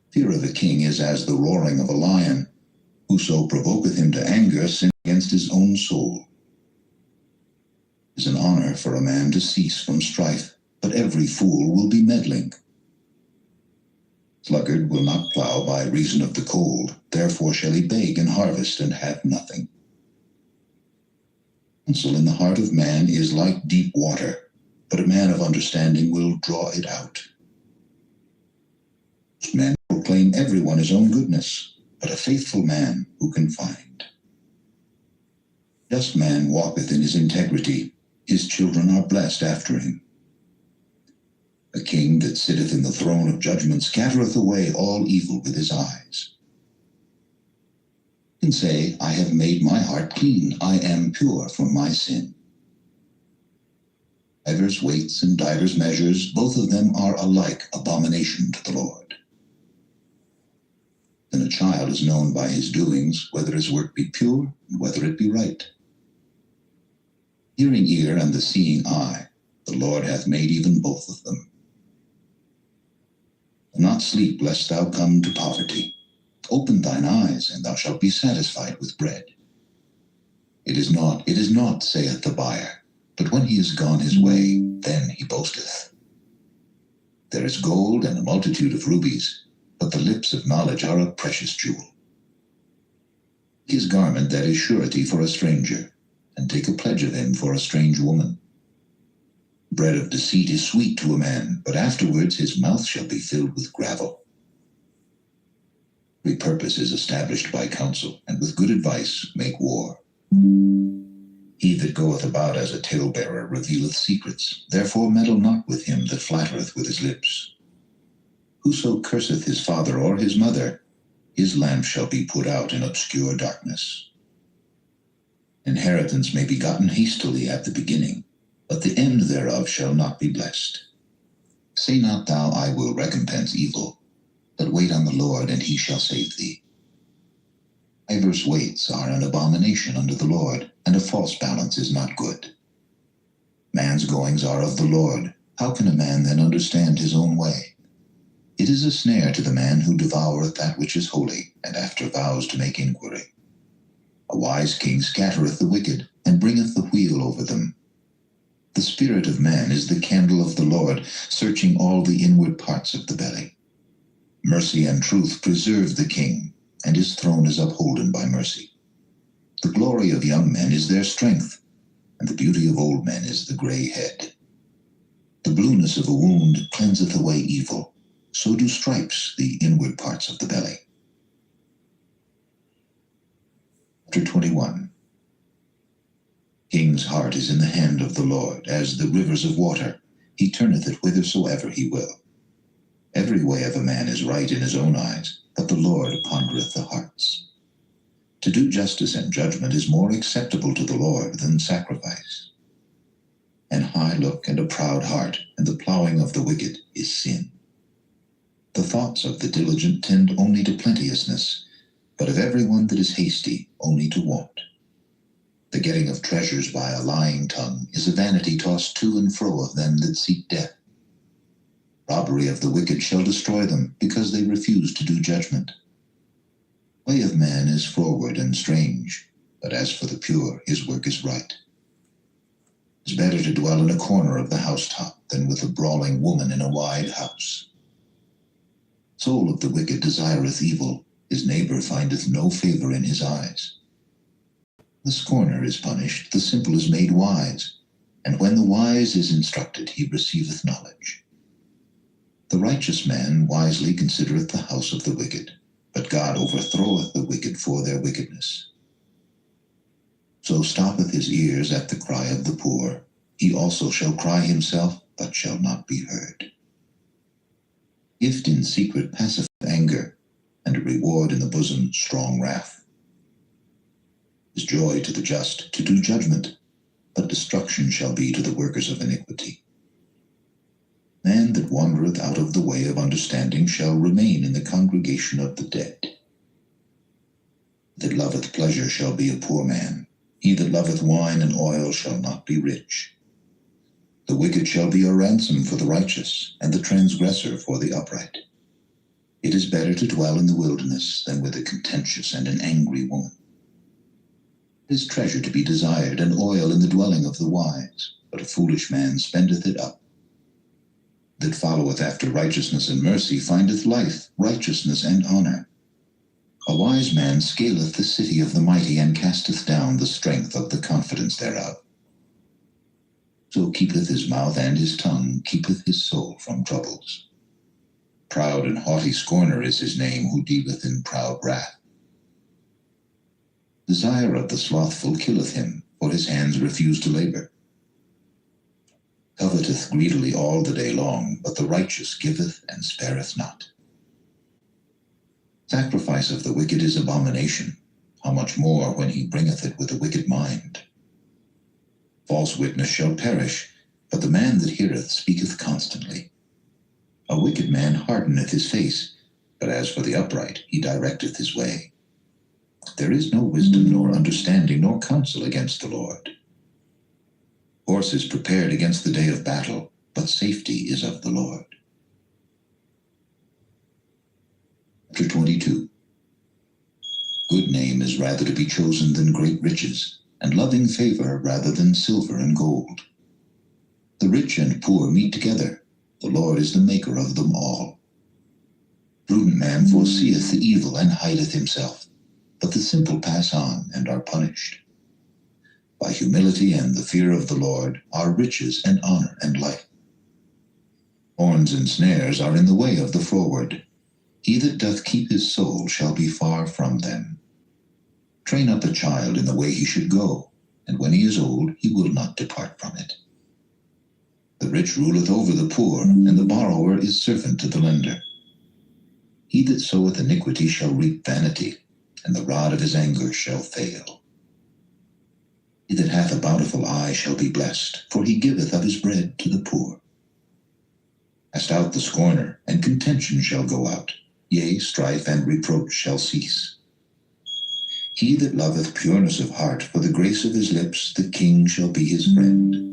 Fear of a king is as the roaring of a lion. Whoso provoketh him to anger sinneth against his own soul. It is an honor for a man to cease from strife, but every fool will be meddling. Sluggard will not plow by reason of the cold, therefore shall he beg and harvest and have nothing. Counsel in the heart of man is like deep water, but a man of understanding will draw it out. Men proclaim everyone his own goodness, but a faithful man who can find? Just man walketh in his integrity, his children are blessed after him. A king that sitteth in the throne of judgment scattereth away all evil with his eyes. You can say, I have made my heart clean, I am pure from my sin. Divers weights and divers measures, both of them are alike abomination to the Lord. Then a child is known by his doings, whether his work be pure and whether it be right. Hearing ear and the seeing eye, the Lord hath made even both of them. Do not sleep lest thou come to poverty. Open thine eyes, and thou shalt be satisfied with bread. It is not, saith the buyer, but when he is gone his way, then he boasteth. There is gold and a multitude of rubies, but the lips of knowledge are a precious jewel. His garment that is surety for a stranger, and take a pledge of him for a strange woman. Bread of deceit is sweet to a man, but afterwards his mouth shall be filled with gravel. Every purpose is established by counsel, and with good advice make war. He that goeth about as a talebearer revealeth secrets, therefore meddle not with him that flattereth with his lips. Whoso curseth his father or his mother, his lamp shall be put out in obscure darkness. Inheritance may be gotten hastily at the beginning, but the end thereof shall not be blessed. Say not thou, I will recompense evil, but wait on the Lord, and he shall save thee. Divers weights are an abomination unto the Lord, and a false balance is not good. Man's goings are of the Lord. How can a man then understand his own way? It is a snare to the man who devoureth that which is holy, and after vows to make inquiry. A wise king scattereth the wicked, and bringeth the wheel over them. The spirit of man is the candle of the Lord, searching all the inward parts of the belly. Mercy and truth preserve the king, and his throne is upholden by mercy. The glory of young men is their strength, and the beauty of old men is the gray head. The blueness of a wound cleanseth away evil, so do stripes the inward parts of the belly. Chapter 21. King's heart is in the hand of the Lord, as the rivers of water. He turneth it whithersoever he will. Every way of a man is right in his own eyes, but the Lord pondereth the hearts. To do justice and judgment is more acceptable to the Lord than sacrifice. An high look and a proud heart, and the plowing of the wicked is sin. The thoughts of the diligent tend only to plenteousness, but of every one that is hasty only to want. The getting of treasures by a lying tongue is a vanity tossed to and fro of them that seek death. Robbery of the wicked shall destroy them, because they refuse to do judgment. The way of man is froward and strange, but as for the pure, his work is right. It is better to dwell in a corner of the housetop than with a brawling woman in a wide house. Soul of the wicked desireth evil, his neighbor findeth no favor in his eyes. The scorner is punished, the simple is made wise, and when the wise is instructed, he receiveth knowledge. The righteous man wisely considereth the house of the wicked, but God overthroweth the wicked for their wickedness. So stoppeth his ears at the cry of the poor, he also shall cry himself, but shall not be heard. Gift in secret passeth anger, and a reward in the bosom strong wrath. It is joy to the just to do judgment, but destruction shall be to the workers of iniquity. Man that wandereth out of the way of understanding shall remain in the congregation of the dead. That loveth pleasure shall be a poor man, He that loveth wine and oil shall not be rich. The wicked shall be a ransom for the righteous, and the transgressor for the upright. It is better to dwell in the wilderness than with a contentious and an angry woman. It is treasure to be desired, and oil in the dwelling of the wise, but a foolish man spendeth it up. That followeth after righteousness and mercy findeth life, righteousness, and honor. A wise man scaleth the city of the mighty, and casteth down the strength of the confidence thereof. So keepeth his mouth and his tongue, keepeth his soul from troubles. Proud and haughty scorner is his name, who dealeth in proud wrath. Desire of the slothful killeth him, for his hands refuse to labor. Coveteth greedily all the day long, but the righteous giveth and spareth not. Sacrifice of the wicked is abomination, how much more when he bringeth it with a wicked mind. False witness shall perish, but the man that heareth speaketh constantly. A wicked man hardeneth his face, but as for the upright, he directeth his way. There is no wisdom, nor understanding, nor counsel against the Lord. Horse is prepared against the day of battle, but safety is of the Lord. Chapter 22. Good name is rather to be chosen than great riches, and loving favor rather than silver and gold. The rich and poor meet together. The Lord is the maker of them all. Prudent man foreseeth the evil and hideth himself, but the simple pass on and are punished. By humility and the fear of the Lord are riches and honor and life. Thorns and snares are in the way of the froward. He that doth keep his soul shall be far from them. Train up a child in the way he should go, and when he is old he will not depart from it. The rich ruleth over the poor, and the borrower is servant to the lender. He that soweth iniquity shall reap vanity, and the rod of his anger shall fail. He that hath a bountiful eye shall be blessed, for he giveth of his bread to the poor. Cast out the scorner, and contention shall go out, yea, strife and reproach shall cease. He that loveth pureness of heart, for the grace of his lips, the king shall be his friend.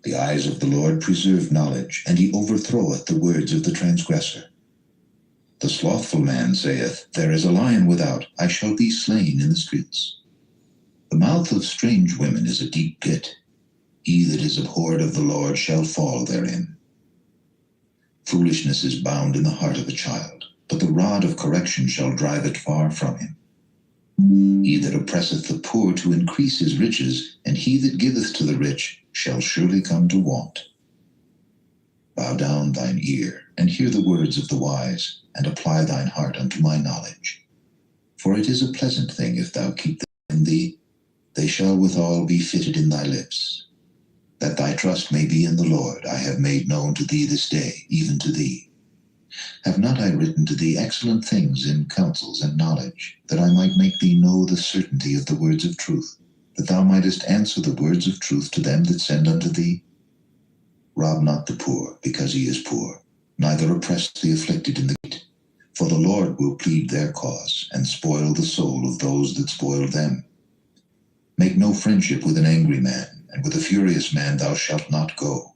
The eyes of the Lord preserve knowledge, and he overthroweth the words of the transgressor. The slothful man saith, There is a lion without, I shall be slain in the streets. The mouth of strange women is a deep pit. He that is abhorred of the Lord shall fall therein. Foolishness is bound in the heart of a child, but the rod of correction shall drive it far from him. He that oppresseth the poor to increase his riches, and he that giveth to the rich shall surely come to want. Bow down thine ear, and hear the words of the wise, and apply thine heart unto my knowledge. For it is a pleasant thing if thou keep them in thee, they shall withal be fitted in thy lips. That thy trust may be in the Lord, I have made known to thee this day, even to thee. Have not I written to thee excellent things in counsels and knowledge, that I might make thee know the certainty of the words of truth, that thou mightest answer the words of truth to them that send unto thee? Rob not the poor, because he is poor, neither oppress the afflicted in the gate. For the Lord will plead their cause, and spoil the soul of those that spoil them. Make no friendship with an angry man, and with a furious man thou shalt not go,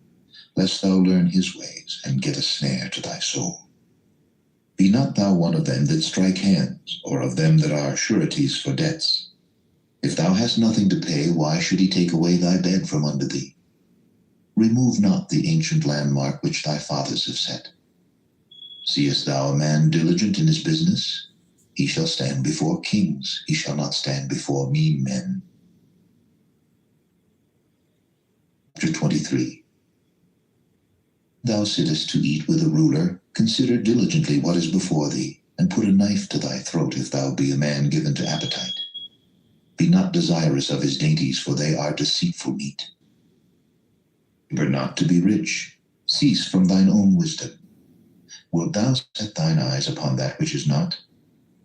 lest thou learn his ways, and get a snare to thy soul. Be not thou one of them that strike hands, or of them that are sureties for debts. If thou hast nothing to pay, why should he take away thy bed from under thee? Remove not the ancient landmark which thy fathers have set. Seest thou a man diligent in his business? He shall stand before kings, he shall not stand before mean men. Chapter 23. Thou sittest to eat with a ruler, consider diligently what is before thee, and put a knife to thy throat if thou be a man given to appetite. Be not desirous of his dainties, for they are deceitful meat. Labor not to be rich, cease from thine own wisdom. Wilt thou set thine eyes upon that which is not?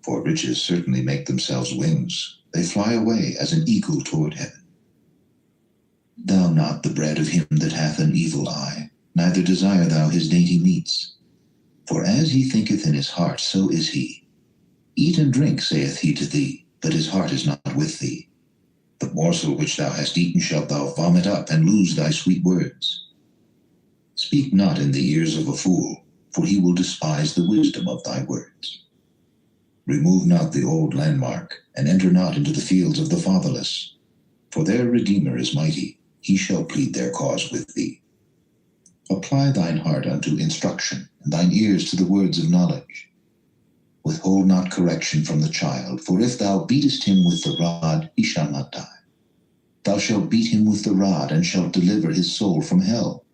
For riches certainly make themselves wings, they fly away as an eagle toward heaven. Thou not the bread of him that hath an evil eye, neither desire thou his dainty meats. For as he thinketh in his heart, so is he. Eat and drink, saith he to thee, but his heart is not with thee. The morsel which thou hast eaten shalt thou vomit up, and lose thy sweet words. Speak not in the ears of a fool, for he will despise the wisdom of thy words. Remove not the old landmark, and enter not into the fields of the fatherless. For their Redeemer is mighty, he shall plead their cause with thee. Apply thine heart unto instruction, and thine ears to the words of knowledge. Withhold not correction from the child, for if thou beatest him with the rod, he shall not die. Thou shalt beat him with the rod, and shalt deliver his soul from hell.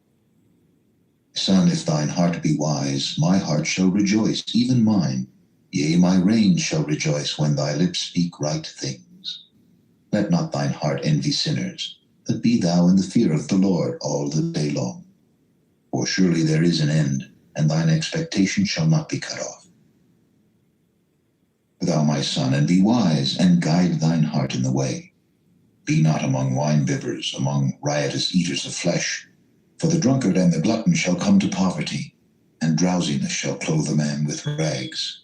Son, if thine heart be wise, my heart shall rejoice, even mine. Yea, my reins shall rejoice when thy lips speak right things. Let not thine heart envy sinners, but be thou in the fear of the Lord all the day long. For surely there is an end, and thine expectation shall not be cut off. Thou, my son, and be wise, and guide thine heart in the way. Be not among wine-bibbers, among riotous eaters of flesh. For the drunkard and the glutton shall come to poverty, and drowsiness shall clothe a man with rags.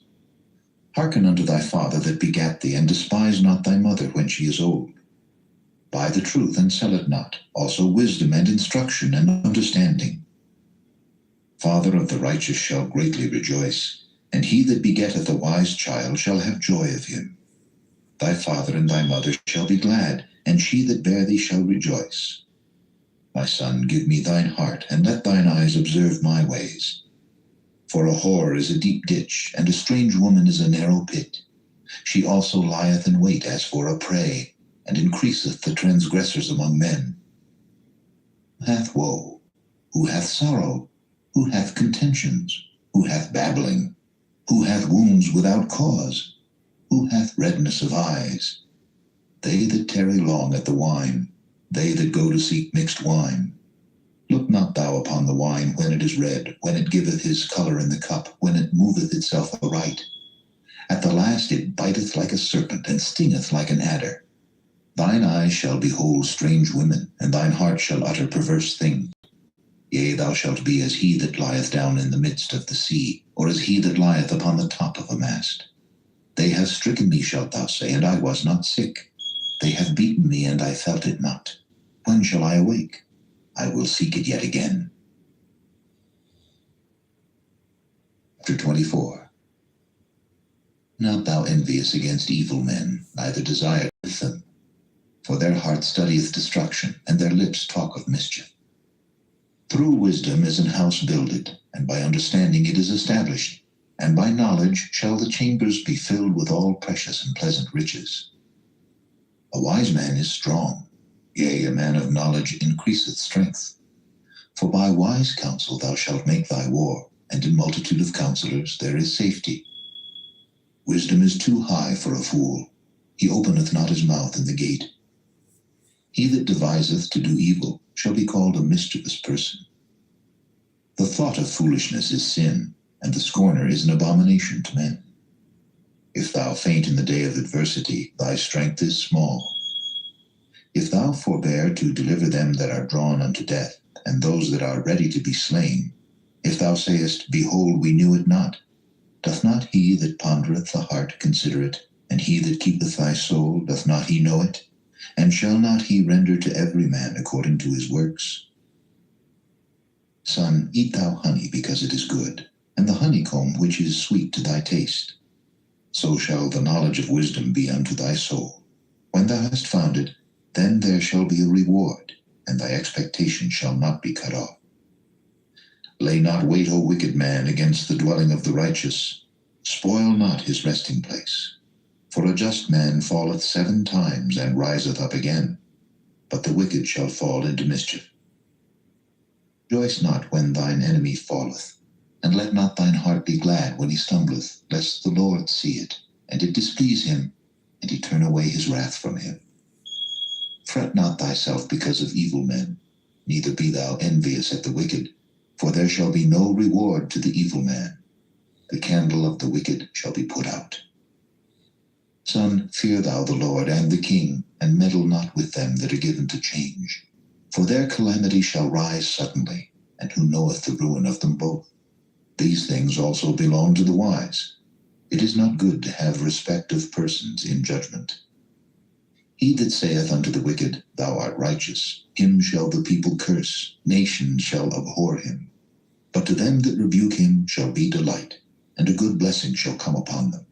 Hearken unto thy father that begat thee, and despise not thy mother when she is old. Buy the truth, and sell it not, also wisdom and instruction and understanding. Father of the righteous shall greatly rejoice, and he that begetteth a wise child shall have joy of him. Thy father and thy mother shall be glad, and she that bare thee shall rejoice. My son, give me thine heart, and let thine eyes observe my ways. For a whore is a deep ditch, and a strange woman is a narrow pit. She also lieth in wait as for a prey, and increaseth the transgressors among men. Who hath woe? Who hath sorrow? Who hath contentions? Who hath babbling? Who hath wounds without cause? Who hath redness of eyes? They that tarry long at the wine, they that go to seek mixed wine. Look not thou upon the wine when it is red, when it giveth his color in the cup, when it moveth itself aright. At the last it biteth like a serpent, and stingeth like an adder. Thine eyes shall behold strange women, and thine heart shall utter perverse things. Yea, thou shalt be as he that lieth down in the midst of the sea, or as he that lieth upon the top of a mast. They have stricken me, shalt thou say, and I was not sick. They have beaten me, and I felt it not. When shall I awake? I will seek it yet again. Chapter 24. Not thou envious against evil men, neither desire with them. For their heart studieth destruction, and their lips talk of mischief. Through wisdom is an house builded, and by understanding it is established, and by knowledge shall the chambers be filled with all precious and pleasant riches. A wise man is strong, yea, a man of knowledge increaseth strength. For by wise counsel thou shalt make thy war, and in multitude of counselors there is safety. Wisdom is too high for a fool, he openeth not his mouth in the gate. He that deviseth to do evil shall be called a mischievous person. The thought of foolishness is sin, and the scorner is an abomination to men. If thou faint in the day of adversity, thy strength is small. If thou forbear to deliver them that are drawn unto death, and those that are ready to be slain, if thou sayest, Behold, we knew it not, doth not he that pondereth the heart consider it, and he that keepeth thy soul, doth not he know it? And shall not he render to every man according to his works? Son, eat thou honey, because it is good, and the honeycomb which is sweet to thy taste. So shall the knowledge of wisdom be unto thy soul. When thou hast found it, then there shall be a reward, and thy expectation shall not be cut off. Lay not wait, O wicked man, against the dwelling of the righteous. Spoil not his resting place. For a just man falleth 7 times, and riseth up again, but the wicked shall fall into mischief. Rejoice not when thine enemy falleth, and let not thine heart be glad when he stumbleth, lest the Lord see it, and it displease him, and he turn away his wrath from him. Fret not thyself because of evil men, neither be thou envious at the wicked, for there shall be no reward to the evil man. The candle of the wicked shall be put out. Son, fear thou the Lord and the king, and meddle not with them that are given to change. For their calamity shall rise suddenly, and who knoweth the ruin of them both? These things also belong to the wise. It is not good to have respect of persons in judgment. He that saith unto the wicked, Thou art righteous, him shall the people curse, nations shall abhor him. But to them that rebuke him shall be delight, and a good blessing shall come upon them.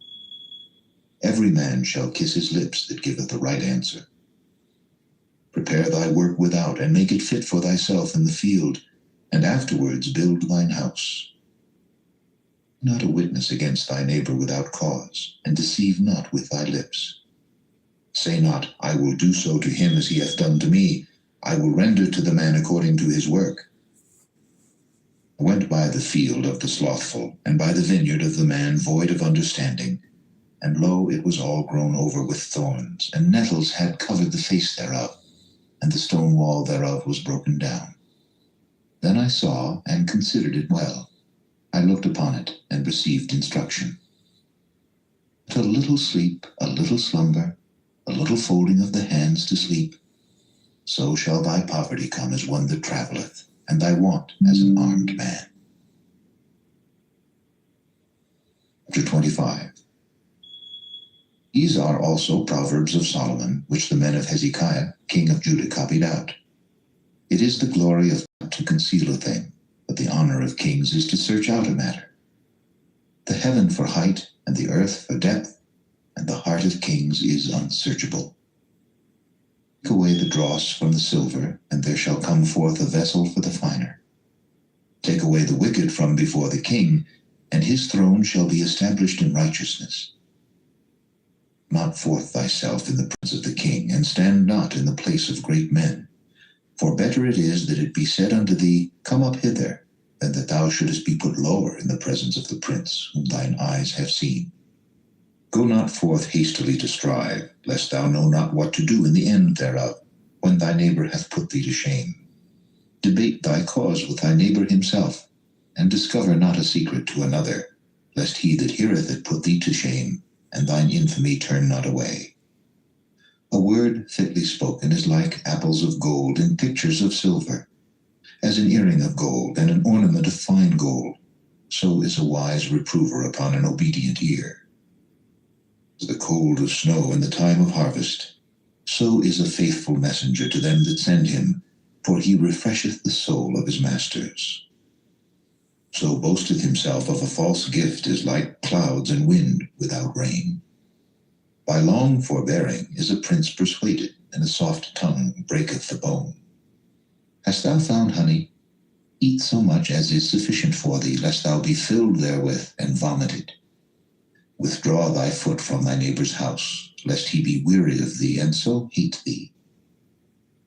Every man shall kiss his lips that giveth the right answer. Prepare thy work without, and make it fit for thyself in the field, and afterwards build thine house. Not a witness against thy neighbor without cause, and deceive not with thy lips. Say not, I will do so to him as he hath done to me. I will render to the man according to his work. I went by the field of the slothful, and by the vineyard of the man void of understanding. And lo, it was all grown over with thorns, and nettles had covered the face thereof, and the stone wall thereof was broken down. Then I saw and considered it well. I looked upon it, and received instruction. But a little sleep, a little slumber, a little folding of the hands to sleep, so shall thy poverty come as one that travelleth, and thy want as an armed man. Chapter 25. These are also Proverbs of Solomon, which the men of Hezekiah, king of Judah, copied out. It is the glory of God to conceal a thing, but the honor of kings is to search out a matter. The heaven for height, and the earth for depth, and the heart of kings is unsearchable. Take away the dross from the silver, and there shall come forth a vessel for the finer. Take away the wicked from before the king, and his throne shall be established in righteousness. Not forth thyself in the presence of the king, and stand not in the place of great men. For better it is that it be said unto thee, Come up hither, than that thou shouldest be put lower in the presence of the prince, whom thine eyes have seen. Go not forth hastily to strive, lest thou know not what to do in the end thereof, when thy neighbor hath put thee to shame. Debate thy cause with thy neighbor himself, and discover not a secret to another, lest he that heareth it put thee to shame, and thine infamy turn not away. A word fitly spoken is like apples of gold in pictures of silver. As an earring of gold and an ornament of fine gold, so is a wise reprover upon an obedient ear. As the cold of snow in the time of harvest, so is a faithful messenger to them that send him, for he refresheth the soul of his masters. So boasteth himself of a false gift is like clouds and wind without rain. By long forbearing is a prince persuaded, and a soft tongue breaketh the bone. Hast thou found honey? Eat so much as is sufficient for thee, lest thou be filled therewith and vomited. Withdraw thy foot from thy neighbor's house, lest he be weary of thee, and so hate thee.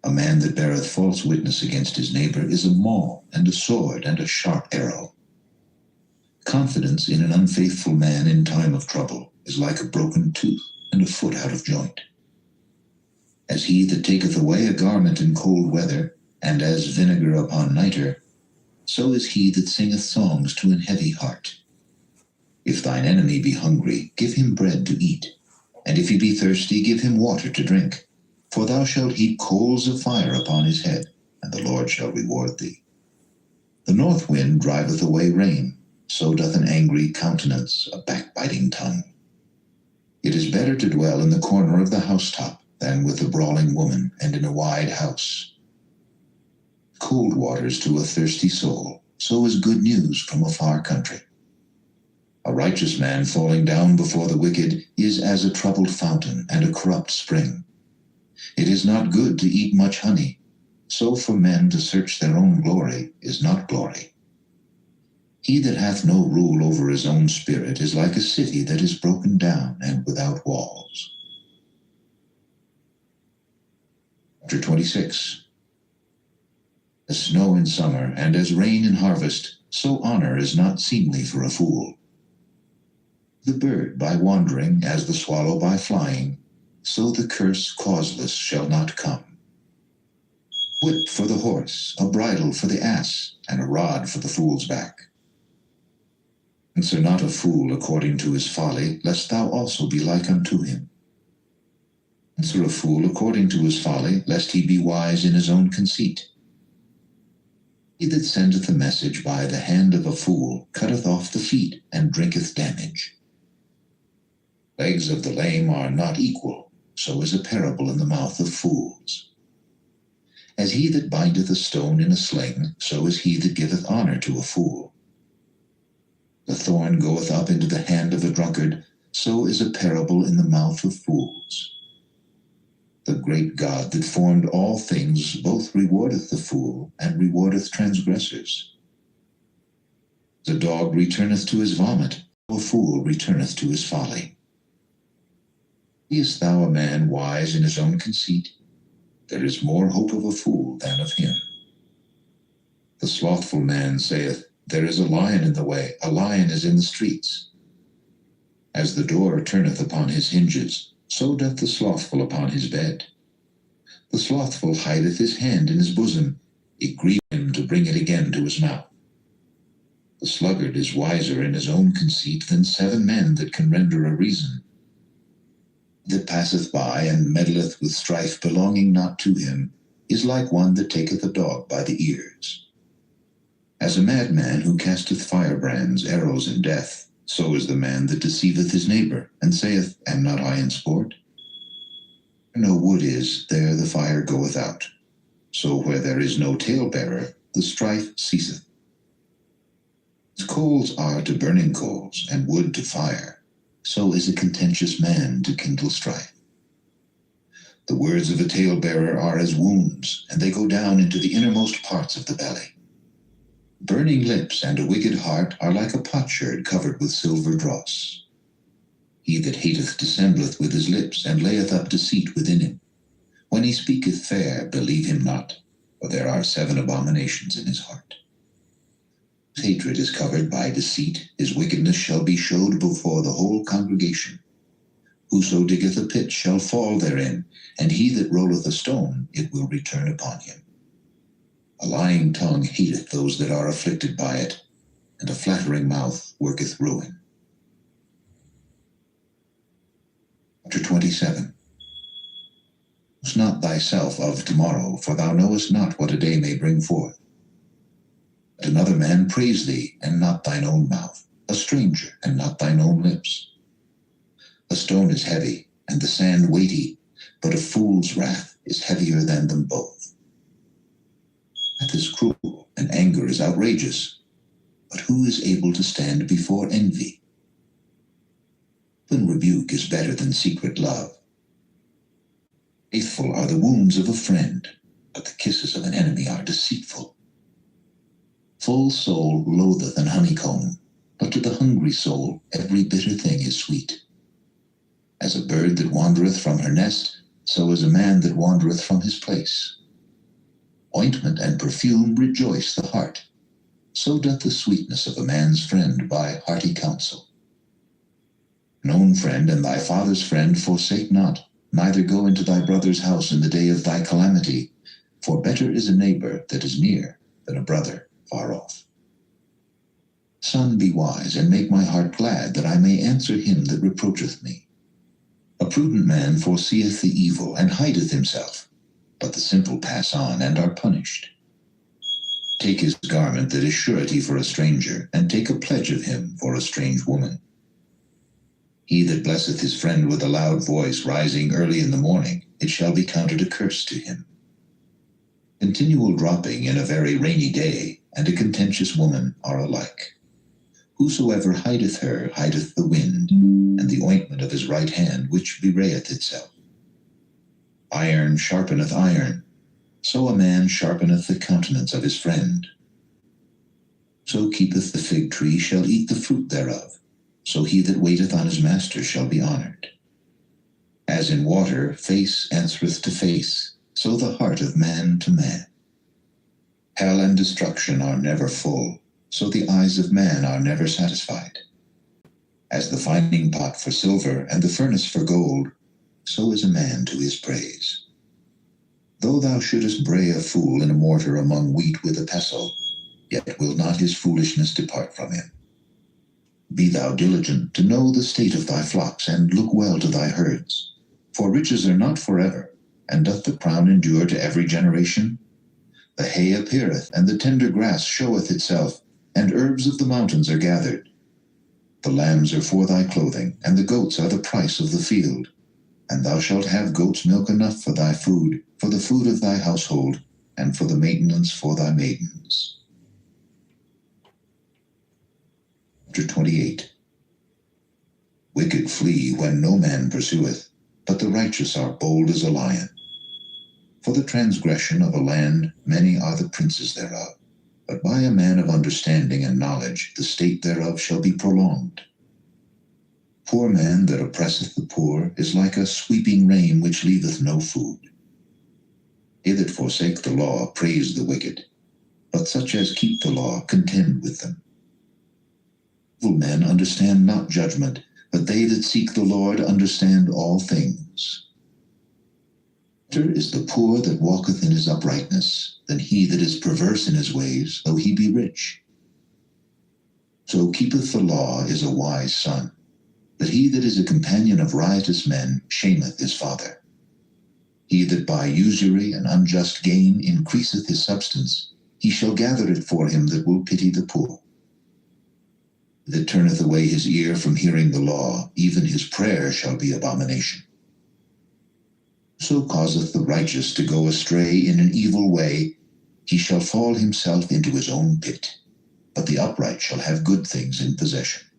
A man that beareth false witness against his neighbor is a maul, and a sword, and a sharp arrow. Confidence in an unfaithful man in time of trouble is like a broken tooth, and a foot out of joint. As he that taketh away a garment in cold weather, and as vinegar upon nitre, so is he that singeth songs to an heavy heart. If thine enemy be hungry, give him bread to eat, and if he be thirsty, give him water to drink. For thou shalt heap coals of fire upon his head, and the Lord shall reward thee. The north wind driveth away rain, so doth an angry countenance a backbiting tongue. It is better to dwell in the corner of the housetop than with a brawling woman and in a wide house. Cold waters to a thirsty soul, so is good news from a far country. A righteous man falling down before the wicked is as a troubled fountain and a corrupt spring. It is not good to eat much honey, so for men to search their own glory is not glory. He that hath no rule over his own spirit is like a city that is broken down and without walls. Chapter 26. As snow in summer and as rain in harvest, so honor is not seemly for a fool. The bird by wandering, as the swallow by flying, so the curse causeless shall not come. Whip for the horse, a bridle for the ass, and a rod for the fool's back. Answer not a fool according to his folly, lest thou also be like unto him. Answer a fool according to his folly, lest he be wise in his own conceit. He that sendeth a message by the hand of a fool cutteth off the feet, and drinketh damage. Legs of the lame are not equal, so is a parable in the mouth of fools. As he that bindeth a stone in a sling, so is he that giveth honor to a fool. The thorn goeth up into the hand of a drunkard, so is a parable in the mouth of fools. The great God that formed all things both rewardeth the fool and rewardeth transgressors. The dog returneth to his vomit, a fool returneth to his folly. Seest thou a man wise in his own conceit? There is more hope of a fool than of him. The slothful man saith, There is a lion in the way, a lion is in the streets. As the door turneth upon his hinges, so doth the slothful upon his bed. The slothful hideth his hand in his bosom, it grieveth him to bring it again to his mouth. The sluggard is wiser in his own conceit than 7 men that can render a reason. That passeth by and meddleth with strife belonging not to him is like one that taketh a dog by the ears. As a madman who casteth firebrands, arrows, and death, so is the man that deceiveth his neighbor, and saith, Am not I in sport? Where no wood is, there the fire goeth out. So where there is no talebearer, the strife ceaseth. As coals are to burning coals, and wood to fire, so is a contentious man to kindle strife. The words of a talebearer are as wounds, and they go down into the innermost parts of the belly. Burning lips and a wicked heart are like a potsherd covered with silver dross. He that hateth dissembleth with his lips, and layeth up deceit within him. When he speaketh fair, believe him not, for there are 7 abominations in his heart. His hatred is covered by deceit, his wickedness shall be showed before the whole congregation. Whoso diggeth a pit shall fall therein, and he that rolleth a stone, it will return upon him. A lying tongue hateth those that are afflicted by it, and a flattering mouth worketh ruin. Chapter 27. Boast not thyself of tomorrow, for thou knowest not what a day may bring forth. Let another man praise thee, and not thine own mouth, a stranger, and not thine own lips. A stone is heavy, and the sand weighty, but a fool's wrath is heavier than them both. Wrath is cruel, and anger is outrageous, but who is able to stand before envy? Open rebuke is better than secret love. Faithful are the wounds of a friend, but the kisses of an enemy are deceitful. Full soul loatheth an honeycomb, but to the hungry soul every bitter thing is sweet. As a bird that wandereth from her nest, so is a man that wandereth from his place. Ointment and perfume rejoice the heart, so doth the sweetness of a man's friend by hearty counsel. An own friend and thy father's friend forsake not, neither go into thy brother's house in the day of thy calamity, for better is a neighbor that is near than a brother far off. Son, be wise, and make my heart glad, that I may answer him that reproacheth me. A prudent man foreseeth the evil, and hideth himself, but the simple pass on, and are punished. Take his garment that is surety for a stranger, and take a pledge of him for a strange woman. He that blesseth his friend with a loud voice, rising early in the morning, it shall be counted a curse to him. Continual dropping in a very rainy day, and a contentious woman are alike. Whosoever hideth her hideth the wind, and the ointment of his right hand which bewrayeth itself. Iron sharpeneth iron, so a man sharpeneth the countenance of his friend. So keepeth the fig tree shall eat the fruit thereof, so he that waiteth on his master shall be honored. As in water face answereth to face, so the heart of man to man. Hell and destruction are never full, so the eyes of man are never satisfied. As the finding pot for silver and the furnace for gold, so is a man to his praise. Though thou shouldest bray a fool in a mortar among wheat with a pestle, yet will not his foolishness depart from him. Be thou diligent to know the state of thy flocks, and look well to thy herds. For riches are not forever, and doth the crown endure to every generation? The hay appeareth, and the tender grass showeth itself, and herbs of the mountains are gathered. The lambs are for thy clothing, and the goats are the price of the field. And thou shalt have goat's milk enough for thy food, for the food of thy household, and for the maintenance for thy maidens. Chapter 28. Wicked flee when no man pursueth, but the righteous are bold as a lion. For the transgression of a land many are the princes thereof, but by a man of understanding and knowledge the state thereof shall be prolonged. Poor man that oppresseth the poor is like a sweeping rain which leaveth no food. They that forsake the law praise the wicked, but such as keep the law contend with them. Evil men understand not judgment, but they that seek the Lord understand all things. Better is the poor that walketh in his uprightness, than he that is perverse in his ways, though he be rich. So keepeth the law is a wise son, but he that is a companion of riotous men shameth his father. He that by usury and unjust gain increaseth his substance, he shall gather it for him that will pity the poor. That turneth away his ear from hearing the law, even his prayer shall be abomination. So causeth the righteous to go astray in an evil way, he shall fall himself into his own pit, but the upright shall have good things in possession.